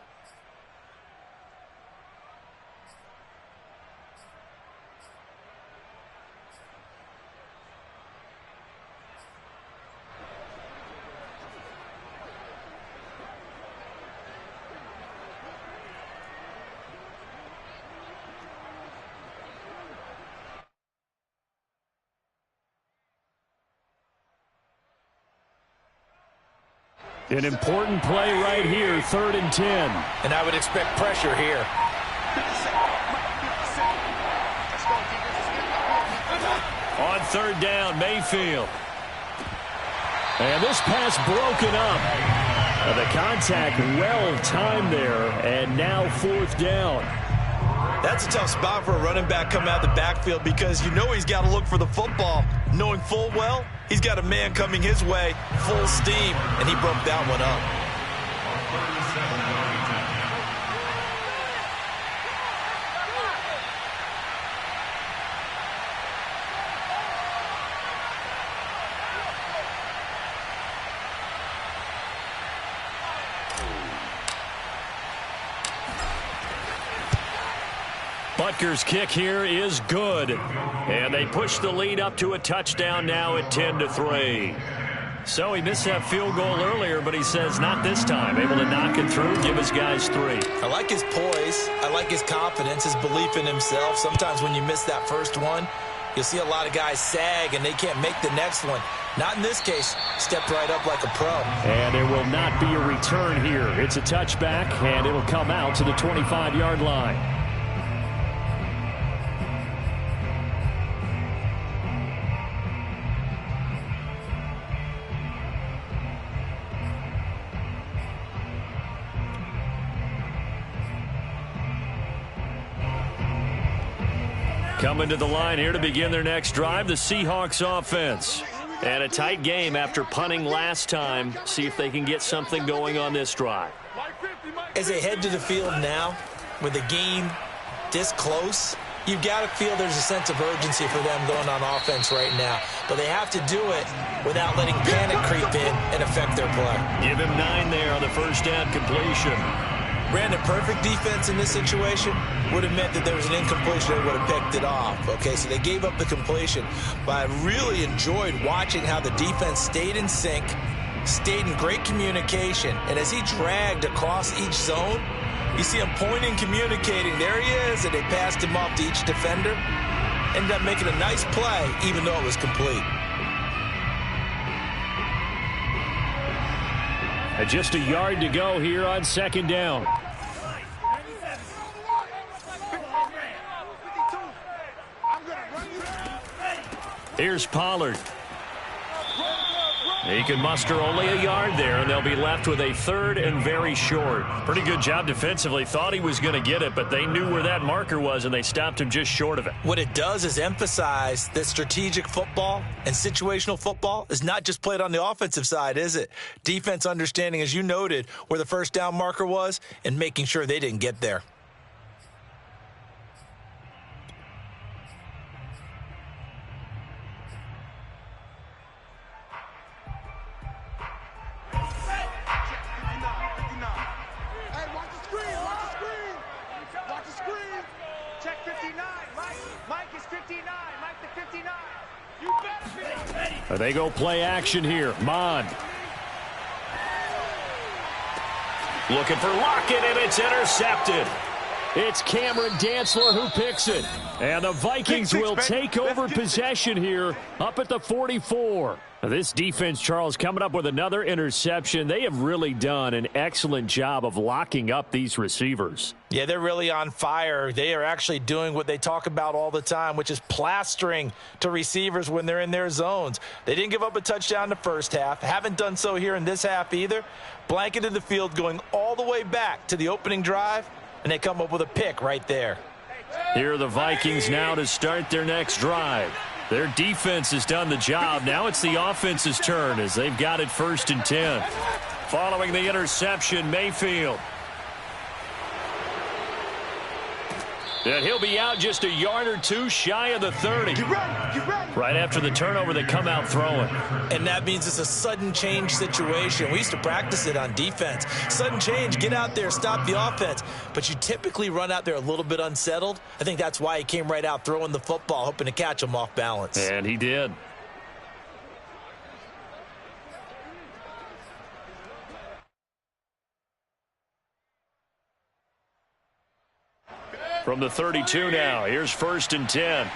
An important play right here, 3rd and 10.
And I would expect pressure here.
On 3rd down, Mayfield. And this pass broken up. The contact well timed there, and now 4th down.
That's a tough spot for a running back coming out of the backfield because you know he's got to look for the football, knowing full well he's got a man coming his way, full steam, and he broke that one up.
Rutgers kick here is good. And they push the lead up to a touchdown now at 10-3. So he missed that field goal earlier, but he says not this time. Able to knock it through, give his guys 3.
I like his poise. I like his confidence, his belief in himself. Sometimes when you miss that first one, you'll see a lot of guys sag and they can't make the next one. Not in this case. Stepped right up like a pro.
And there will not be a return here. It's a touchback, and it'll come out to the 25-yard line. Coming to the line here to begin their next drive, the Seahawks offense. And a tight game after punting last time. See if they can get something going on this drive.
As they head to the field now, with the game this close, you've got to feel there's a sense of urgency for them going on offense right now. But they have to do it without letting panic creep in and affect their play.
Give him 9 there on the first down completion.
Brandon, perfect defense in this situation would have meant that there was an incompletion. They would have picked it off. Okay, so they gave up the completion. But I really enjoyed watching how the defense stayed in sync, stayed in great communication. And as he dragged across each zone, you see him pointing, communicating. There he is, and they passed him off to each defender. Ended up making a nice play, even though it was complete.
And just a yard to go here on second down. Here's Pollard. He can muster only a yard there, and they'll be left with a 3rd and very short. Pretty good job defensively. Thought he was going to get it, but they knew where that marker was, and they stopped him just short of it.
What it does is emphasize that strategic football and situational football is not just played on the offensive side, is it? Defense understanding, as you noted, where the first down marker was and making sure they didn't get there.
They go play action here. Mond. Looking for Lockett, and it's intercepted. It's Cameron Dantzler who picks it. And the Vikings will take over possession here up at the 44. This defense, Charles, coming up with another interception. They have really done an excellent job of locking up these receivers.
Yeah, they're really on fire. They are actually doing what they talk about all the time, which is plastering to receivers when they're in their zones. They didn't give up a touchdown in the first half. Haven't done so here in this half either. Blanketed the field going all the way back to the opening drive, and they come up with a pick right there.
Here are the Vikings now to start their next drive. Their defense has done the job. Now it's the offense's turn as they've got it 1st and 10. Following the interception, Mayfield. And he'll be out just a yard or two shy of the 30.
Get ready, get ready.
Right after the turnover, they come out throwing.
And that means it's a sudden change situation. We used to practice it on defense. Sudden change, get out there, stop the offense. But you typically run out there a little bit unsettled. I think that's why he came right out throwing the football, hoping to catch him off balance.
And he did. From the 32 now, here's 1st and 10.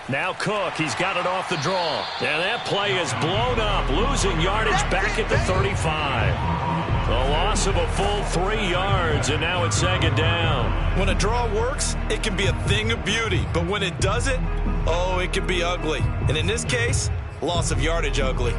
Now Cook, he's got it off the draw. And that play is blown up, losing yardage back at the 35. A loss of a full 3 yards, and now it's 2nd down.
When a draw works, it can be a thing of beauty. But when it doesn't, oh, it can be ugly. And in this case, loss of yardage ugly.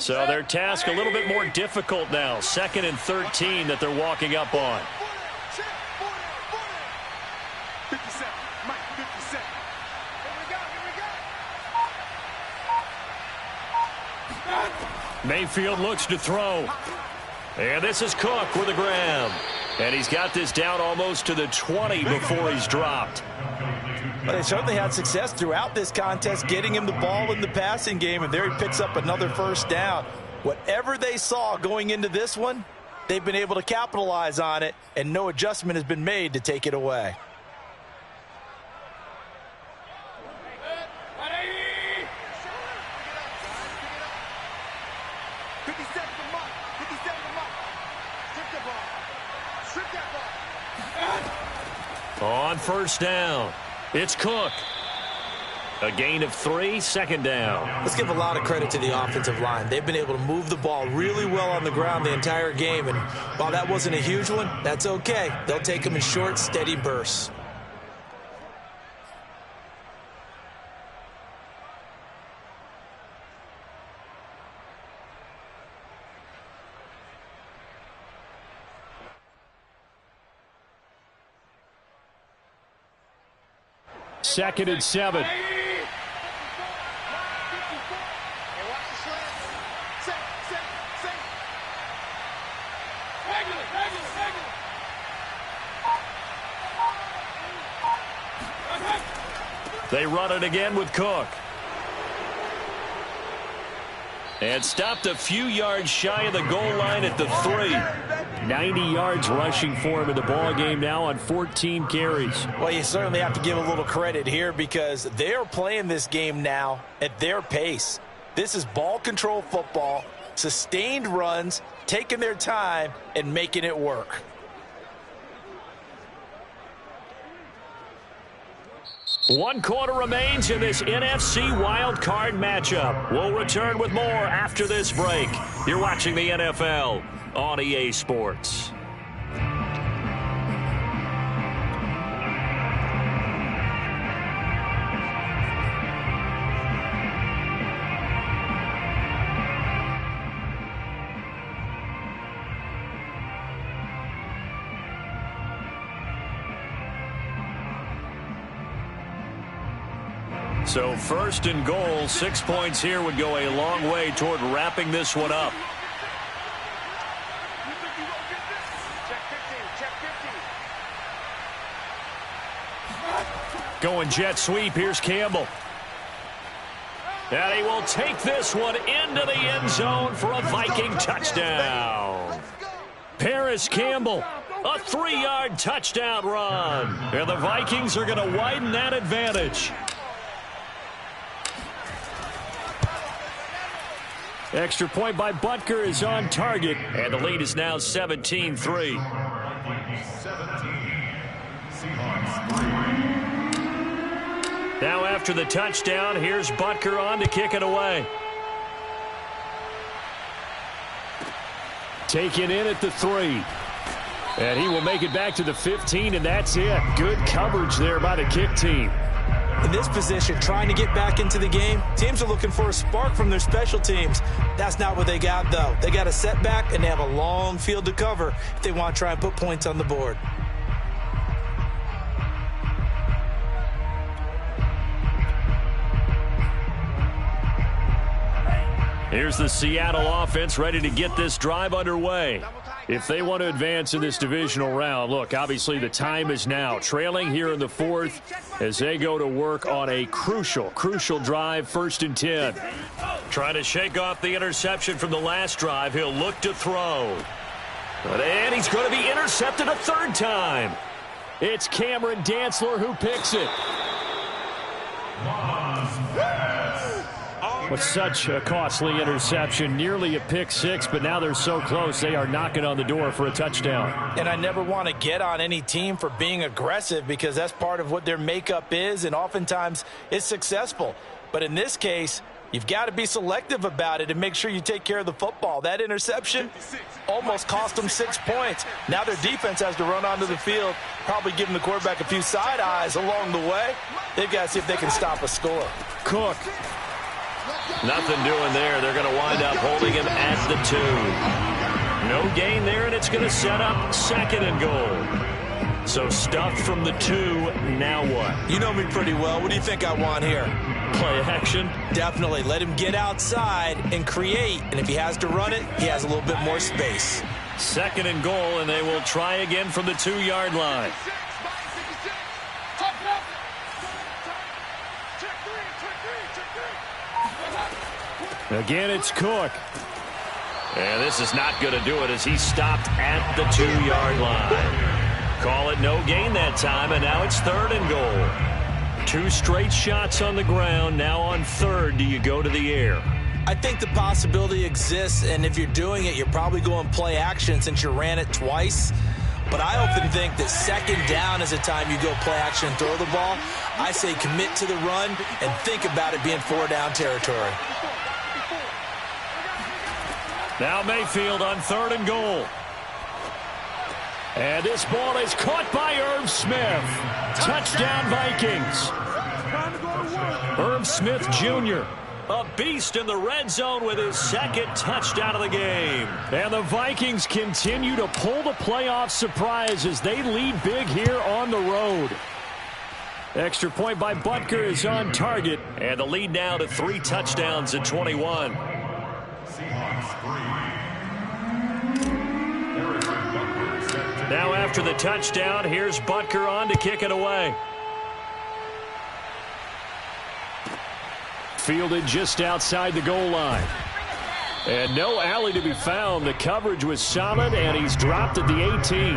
So their task a little bit more difficult now. 2nd and 13 that they're walking up on.
57, Mike, 57. Here we go, here we go.
Mayfield looks to throw. And this is Cook with a grab. And he's got this down almost to the 20 before he's dropped.
Well, they certainly had success throughout this contest getting him the ball in the passing game, and there he picks up another first down. Whatever they saw going into this one, they've been able to capitalize on it, and no adjustment has been made to take it away.
On first down, it's Cook. A gain of 3, second down.
Let's give a lot of credit to the offensive line. They've been able to move the ball really well on the ground the entire game, and while that wasn't a huge one, that's okay. They'll take them in short, steady bursts.
Second and 7. They run it again with Cook. And stopped a few yards shy of the goal line at the 3. 90 yards rushing for him in the ball game now on 14 carries.
Well, you certainly have to give a little credit here because they're playing this game now at their pace. This is ball control football, sustained runs, taking their time and making it work.
One quarter remains in this NFC Wild Card matchup. We'll return with more after this break. You're watching the NFL on EA Sports. So first and goal, 6 points here would go a long way toward wrapping this one up. Going jet sweep, here's Campbell. And he will take this one into the end zone for a Viking touchdown. Paris Campbell, a 3-yard touchdown run. And the Vikings are going to widen that advantage. Extra point by Butker is on target, and the lead is now 17-3. Now after the touchdown, here's Butker on to kick it away. Taken in at the 3. And he will make it back to the 15, and that's it. Good coverage there by the kick team.
In this position, trying to get back into the game, teams are looking for a spark from their special teams. That's not what they got, though. They got a setback, and they have a long field to cover if they want to try and put points on the board.
Here's the Seattle offense ready to get this drive underway. If they want to advance in this divisional round, look, obviously the time is now. Trailing here in the 4th as they go to work on a crucial drive, 1st and 10. Trying to shake off the interception from the last drive. He'll look to throw. And he's going to be intercepted a 3rd time. It's Cameron Dantzler who picks it. With such a costly interception, nearly a pick 6, but now they're so close they are knocking on the door for a touchdown.
And I never want to get on any team for being aggressive because that's part of what their makeup is, and oftentimes it's successful. But in this case, you've got to be selective about it and make sure you take care of the football. That interception almost cost them 6 points. Now their defense has to run onto the field, probably giving the quarterback a few side eyes along the way. They've got to see if they can stop a score.
Cook. Nothing doing there. They're going to wind up holding him at the 2. No gain there, and it's going to set up 2nd and goal. So stuffed from the 2. Now what?
You know me pretty well. What do you think I want here?
play action?
Definitely. Let him get outside and create. And if he has to run it, he has a little bit more space.
2nd and goal, and they will try again from the 2-yard line. Again, it's Cook. And this is not going to do it as he stopped at the 2-yard line. Call it no gain that time, and now it's 3rd and goal. 2 straight shots on the ground. Now on 3rd, do you go to the air?
I think the possibility exists, and if you're doing it, you're probably going play action since you ran it twice. But I often think that 2nd down is a time you go play action and throw the ball. I say commit to the run and think about it being 4-down territory.
Now Mayfield on 3rd and goal. And this ball is caught by Irv Smith. Touchdown, Vikings. Irv Smith Jr., a beast in the red zone with his 2nd touchdown of the game. And the Vikings continue to pull the playoff surprise as they lead big here on the road. Extra point by Butker is on target. And the lead now to 3 touchdowns at 21. Now after the touchdown, here's Butker on to kick it away. Fielded just outside the goal line. And no alley to be found. The coverage was solid, and he's dropped at the 18.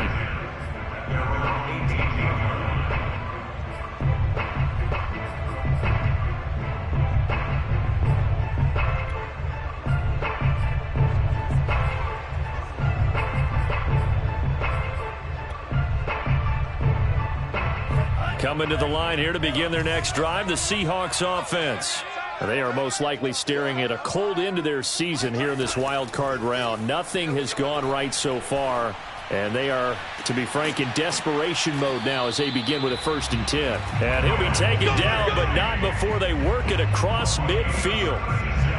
Coming to the line here to begin their next drive, the Seahawks offense. They are most likely staring at a cold end to their season here in this wild card round. Nothing has gone right so far, and they are, to be frank, in desperation mode now as they begin with a 1st and 10. And he'll be taken down, but not before they work it across midfield.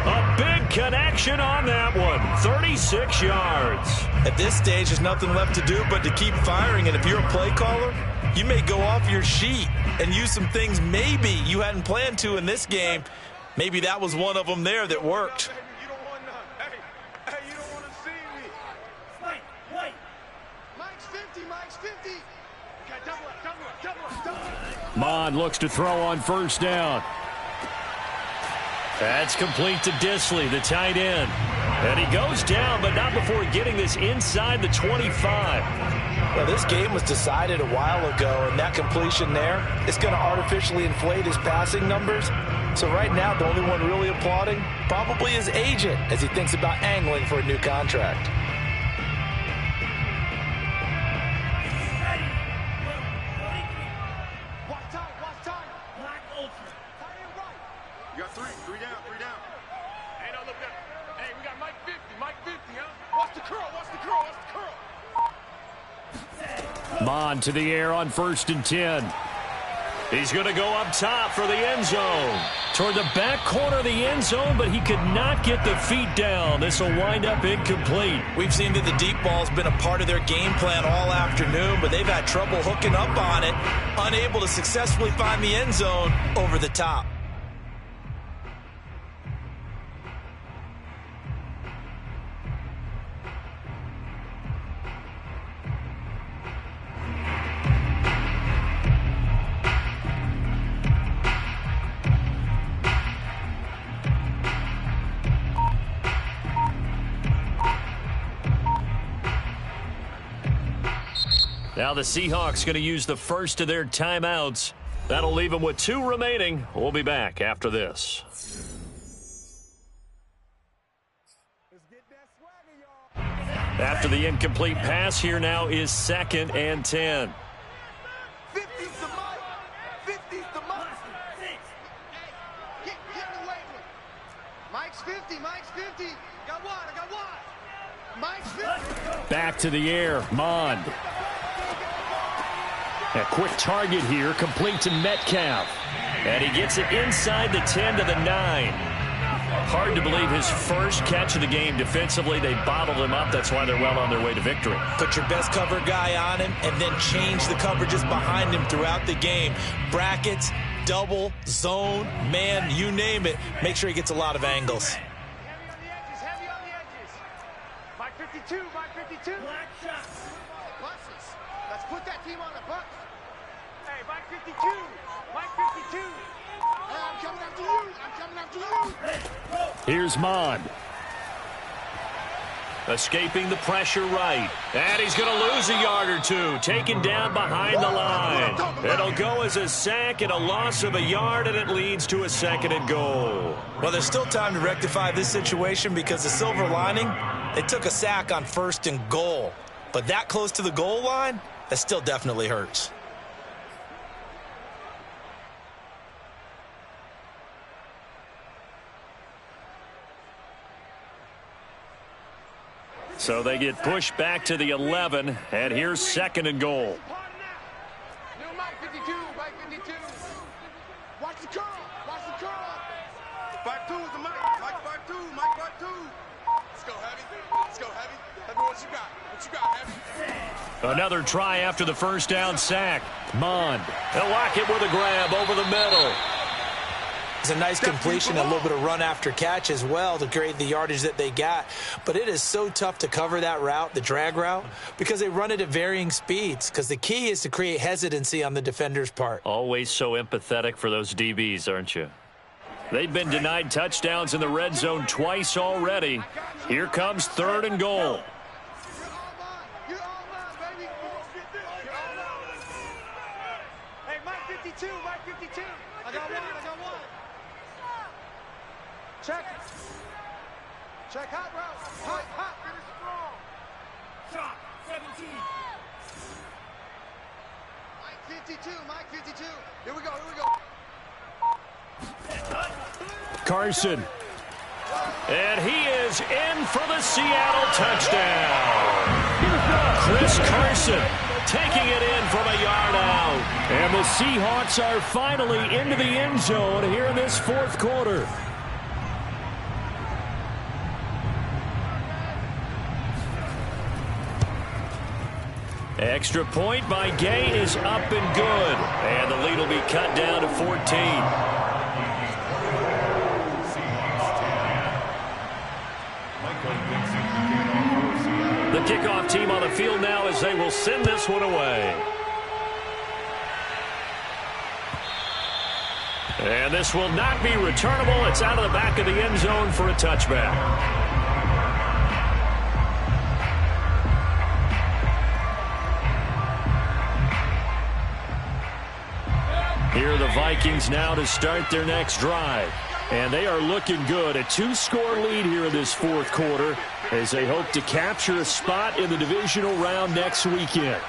A big connection on that one. 36 yards.
At this stage, there's nothing left to do but to keep firing, and if you're a play caller, you may go off your sheet and use some things maybe you hadn't planned to in this game. Maybe that was one of them there that worked.
You don't want none. Hey, you don't want to see me. Wait. Mike's 50, Mike's 50. Okay, double up.
Mond looks to throw on 1st down. That's complete to Disley, the tight end. And he goes down, but not before getting this inside the 25.
Well, this game was decided a while ago, and that completion there is going to artificially inflate his passing numbers. So right now, the only one really applauding probably his agent as he thinks about angling for a new contract.
Watch time. You got 3 down. Hey, no, look down. Hey, we got Mike 50, huh? Watch the curl.
Mond to the air on 1st and 10. He's going to go up top for the end zone. Toward the back corner of the end zone, but he could not get the feet down. This will wind up incomplete.
We've seen that the deep ball's been a part of their game plan all afternoon, but they've had trouble hooking up on it, unable to successfully find the end zone over the top.
Now the Seahawks going to use the first of their timeouts. That'll leave them with 2 remaining. We'll be back after this. After the incomplete pass, here now is 2nd and 10.
50's the Mike. 50's the Mike. Get away from him. Mike's 50. Got wide. Mike's 50.
Back to the air, Mond. A quick target here, complete to Metcalf. And he gets it inside the 10 to the 9. Hard to believe his first catch of the game defensively. They bottled him up. That's why they're well on their way to victory.
Put your best cover guy on him and then change the coverages behind him throughout the game. Brackets, double, zone, man, you name it. Make sure he gets a lot of angles.
Heavy on the edges, heavy on the edges. Mike 52, Mike 52. Buses. Let's put that team on the bus. Hey, Mike 52, Mike 52. Hey, I'm coming after you. I'm coming after you.
Here's Mond. Escaping the pressure right. And he's going to lose a yard or two. Taken down behind the line. It'll go as a sack and a loss of a yard, and it leads to a 2nd and goal.
Well, there's still time to rectify this situation because the silver lining, they took a sack on 1st and goal. But that close to the goal line, that still definitely hurts.
So they get pushed back to the 11, and here's 2nd and goal.
New Mike 52, Mike 52. Watch the curl, watch the curl. 5-2 is the Mike, Mike 5-2, Mike 5-2. Let's go heavy, let's go heavy. Heavy, what you got? What you got, heavy?
Another try after the first down sack. Mond. He'll lock it with a grab over the middle.
It's a nice completion, a little bit of run after catch as well to create the yardage that they got. But it is so tough to cover that route, the drag route, because they run it at varying speeds. Because the key is to create hesitancy on the defender's part.
Always so empathetic for those DBs, aren't you? They've been denied touchdowns in the red zone twice already. Here comes 3rd and goal.
You're all mine, baby. Hey, Mike 52, Mike 52. I got one, I got one. Check. Check hot route. Hot, hot. Finish strong. Shot. 17. Mike 52, Mike 52. Here we go, here we go.
Carson. And he is in for the Seattle touchdown. Chris Carson taking it in from a yard out. And the Seahawks are finally into the end zone here in this 4th quarter. Extra point by Gay is up and good. And the lead will be cut down to 14. The kickoff team on the field now as they will send this one away. And this will not be returnable. It's out of the back of the end zone for a touchback. Here are the Vikings now to start their next drive. And they are looking good. A 2-score lead here in this 4th quarter as they hope to capture a spot in the divisional round next weekend.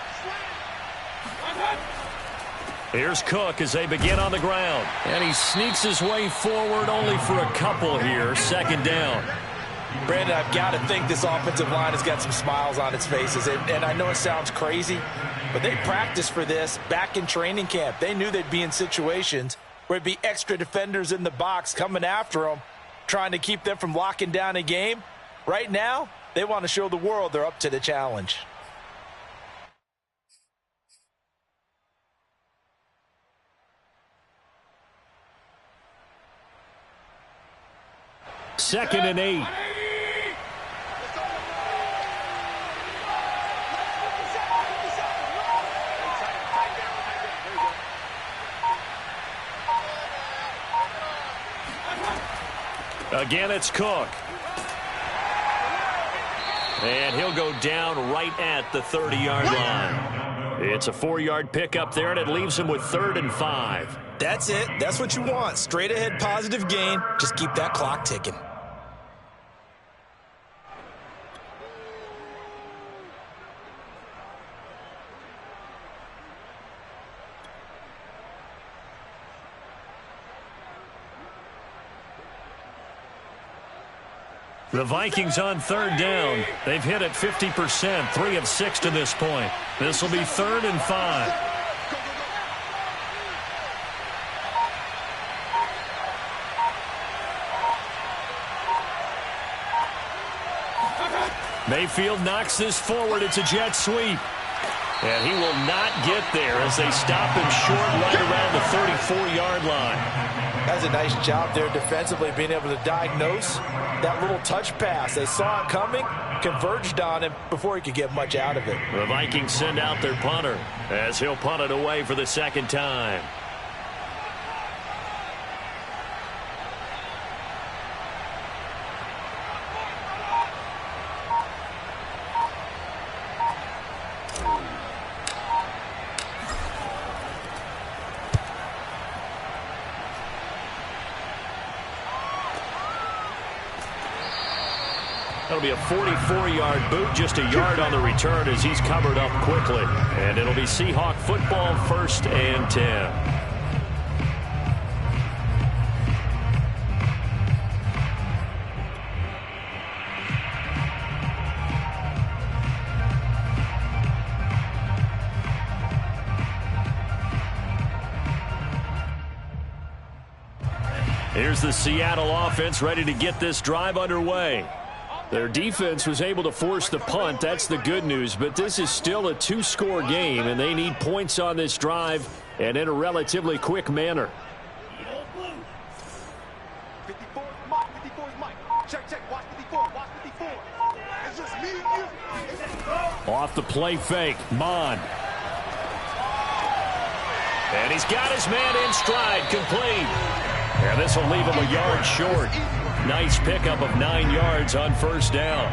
Here's Cook as they begin on the ground. And he sneaks his way forward only for a couple here. 2nd down.
Brandon, I've got to think this offensive line has got some smiles on its faces. And I know it sounds crazy, but they practiced for this back in training camp. They knew they'd be in situations where it'd be extra defenders in the box coming after them, trying to keep them from locking down a game. Right now, they want to show the world they're up to the challenge.
Second and 8. Again, it's Cook. And he'll go down right at the 30-yard line. It's a 4-yard pickup there, and it leaves him with 3rd and 5.
That's it. That's what you want. Straight ahead positive gain. Just keep that clock ticking.
The Vikings on 3rd down. They've hit it 50%, 3 of 6 to this point. This will be 3rd and 5. Mayfield knocks this forward. It's a jet sweep. And he will not get there as they stop him short right around the 34-yard line.
That's a nice job there defensively, being able to diagnose that little touch pass. They saw it coming, converged on him before he could get much out of it.
The Vikings send out their punter as he'll punt it away for the second time. That'll be a 44-yard boot, just a yard on the return as he's covered up quickly. And it'll be Seahawk football, 1st and 10. Here's the Seattle offense ready to get this drive underway. Their defense was able to force the punt. That's the good news. But this is still a 2-score game, and they need points on this drive and in a relatively quick manner.
54 is Mike. 54 is Mike. Check. Watch 54. Watch 54. It's just me and you.
Off the play fake, Mon. And he's got his man in stride, complete. And this will leave him a yard short. Nice pickup of 9 yards on 1st down.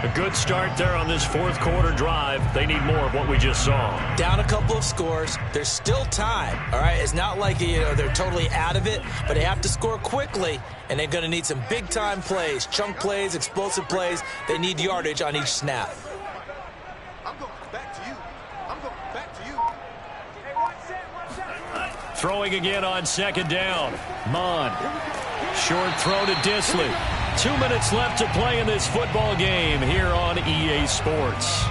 A good start there on this 4th quarter drive. They need more of what we just saw.
Down a couple of scores. There's still time, all right? It's not like, they're totally out of it, but they have to score quickly, and they're going to need some big-time plays, chunk plays, explosive plays. They need yardage on each snap.
I'm going back to you. I'm going back to you. Hey, watch that.
Throwing again on 2nd down. Mon. Short throw to Disley. 2 minutes left to play in this football game here on EA Sports.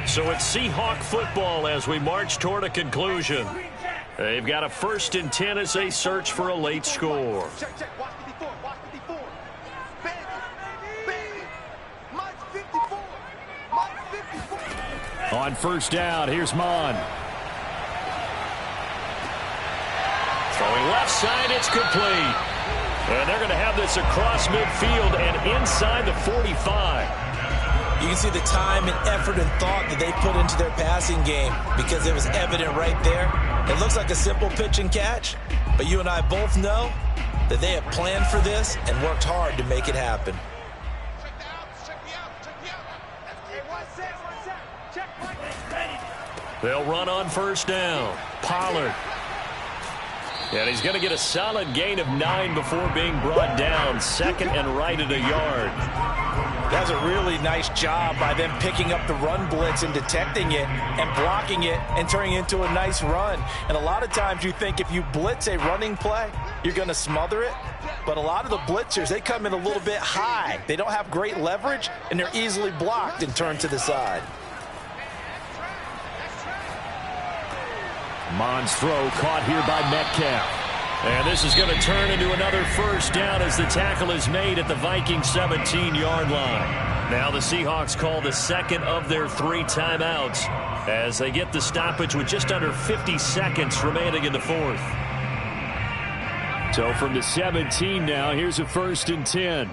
So it's Seahawk football as we march toward a conclusion. They've got a 1st and 10 as they search for a late score.
Check. Watch 54. Watch 54. Baby. Mike's 54. Mike's 54.
On 1st down, here's Mon. Throwing left side, it's complete. And they're going to have this across midfield and inside the 45.
You can see the time and effort and thought that they put into their passing game because it was evident right there. It looks like a simple pitch and catch, but you and I both know that they have planned for this and worked hard to make it happen.
They'll run on 1st down. Pollard. And he's going to get a solid gain of 9 before being brought down. 2nd and right at a yard.
That's a really nice job by them picking up the run blitz and detecting it and blocking it and turning it into a nice run. And a lot of times you think if you blitz a running play, you're going to smother it. But a lot of the blitzers, they come in a little bit high. They don't have great leverage, and they're easily blocked and turned to the side.
Mon's throw caught here by Metcalf. And this is going to turn into another 1st down as the tackle is made at the Vikings 17-yard line. Now the Seahawks call the 2nd of their 3 timeouts as they get the stoppage with just under 50 seconds remaining in the 4th. So from the 17 now, here's a 1st and 10.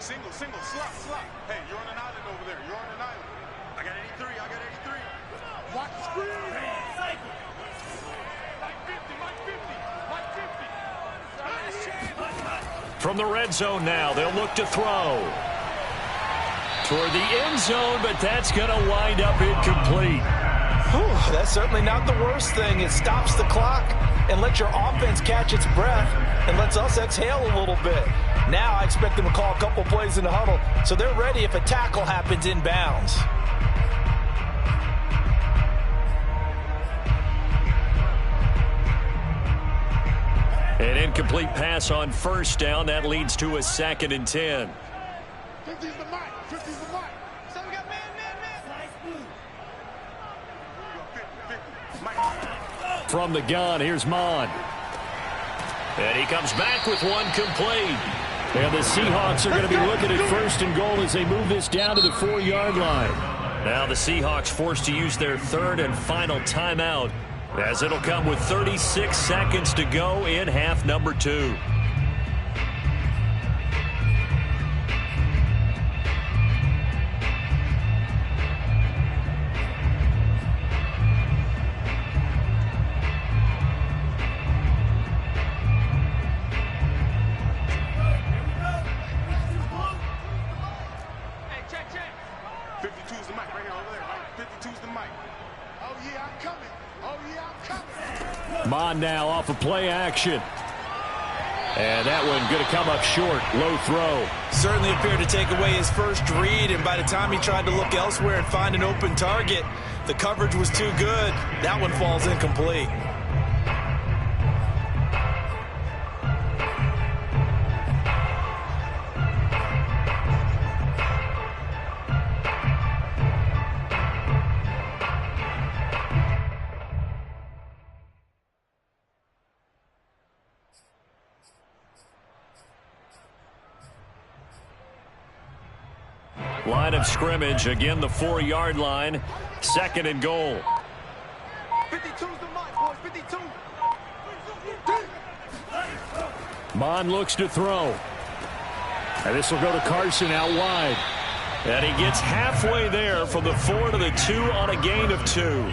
Single, slot. Hey, you're on an island over there. You're on an island. I got 83. Watch the screen.
From the red zone now, they'll look to throw. Toward the end zone, but that's going to wind up incomplete.
Whew, that's certainly not the worst thing. It stops the clock and lets your offense catch its breath and lets us exhale a little bit. Now I expect them to call a couple plays in the huddle so they're ready if a tackle happens inbounds.
An incomplete pass on first down. That leads to a 2nd and 10.
50's the mic. 50's the mic. So we got man.
From the gun, here's Mon. And he comes back with one complete. And the Seahawks are going to be looking at 1st and goal as they move this down to the 4-yard line. Now the Seahawks forced to use their 3rd and final timeout, as it'll come with 36 seconds to go in half number 2. Mon now off of play action. And that one going to come up short. Low throw.
Certainly appeared to take away his first read, and by the time he tried to look elsewhere and find an open target, the coverage was too good. That one falls incomplete.
Line of scrimmage, again the 4-yard line. 2nd and goal.
52's the mic, boys. 52.
Mon looks to throw. And this will go to Carson out wide. And he gets halfway there from the 4 to the 2 on a gain of 2.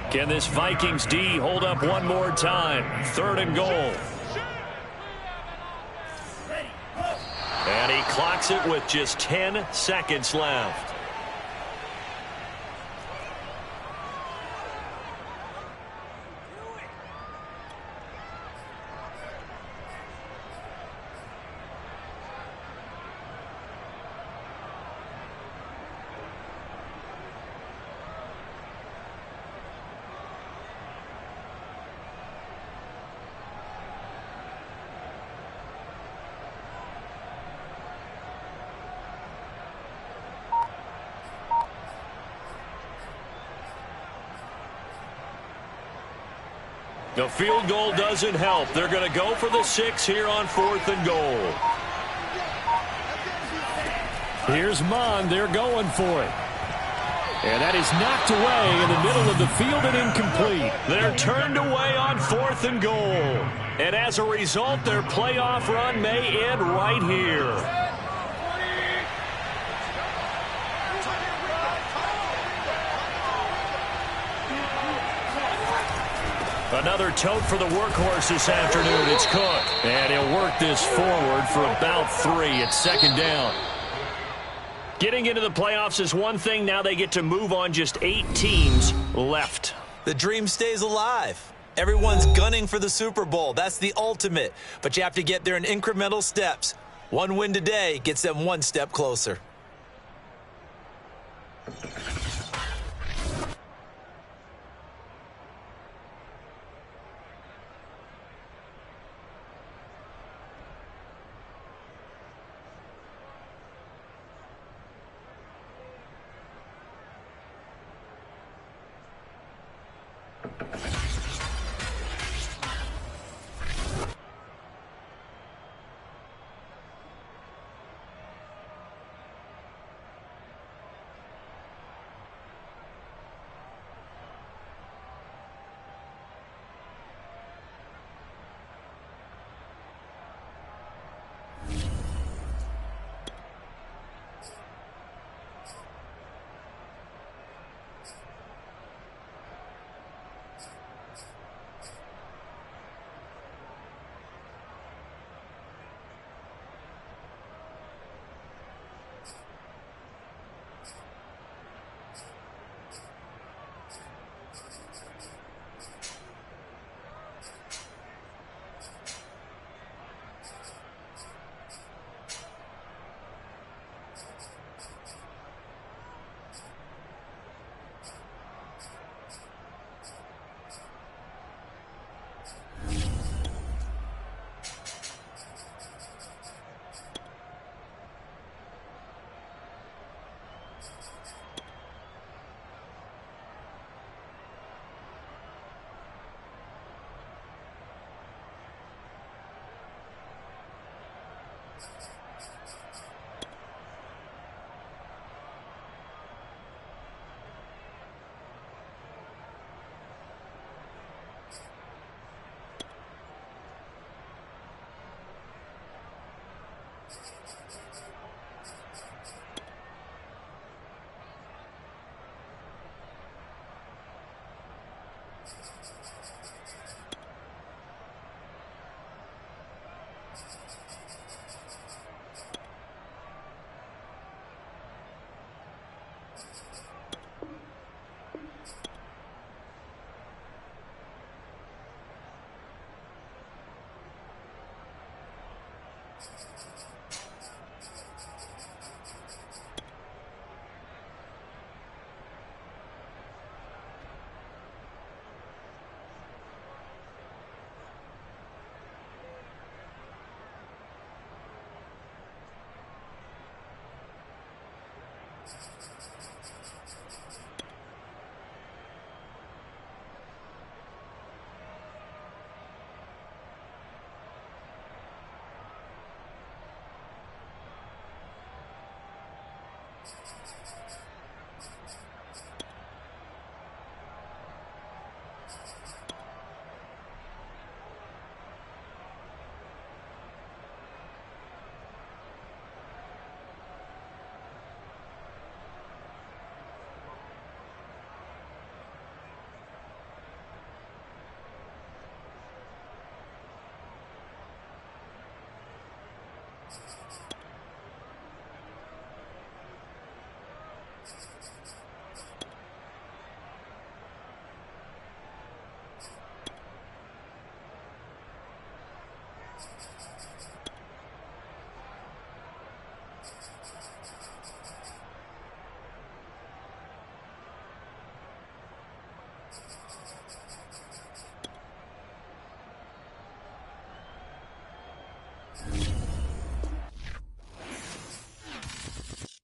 Can this Vikings D hold up one more time? 3rd and goal. And he clocks it with just 10 seconds left. The field goal doesn't help. They're going to go for the 6 here on 4th and goal. Here's Mon. They're going for it. And that is knocked away in the middle of the field and incomplete. They're turned away on 4th and goal. And as a result, their playoff run may end right here. Another tote for the workhorse this afternoon. It's Cook. And he'll work this forward for about 3. It's 2nd down. Getting into the playoffs is one thing. Now they get to move on. Just 8 teams left.
The dream stays alive. Everyone's gunning for the Super Bowl. That's the ultimate. But you have to get there in incremental steps. One win today gets them one step closer.
you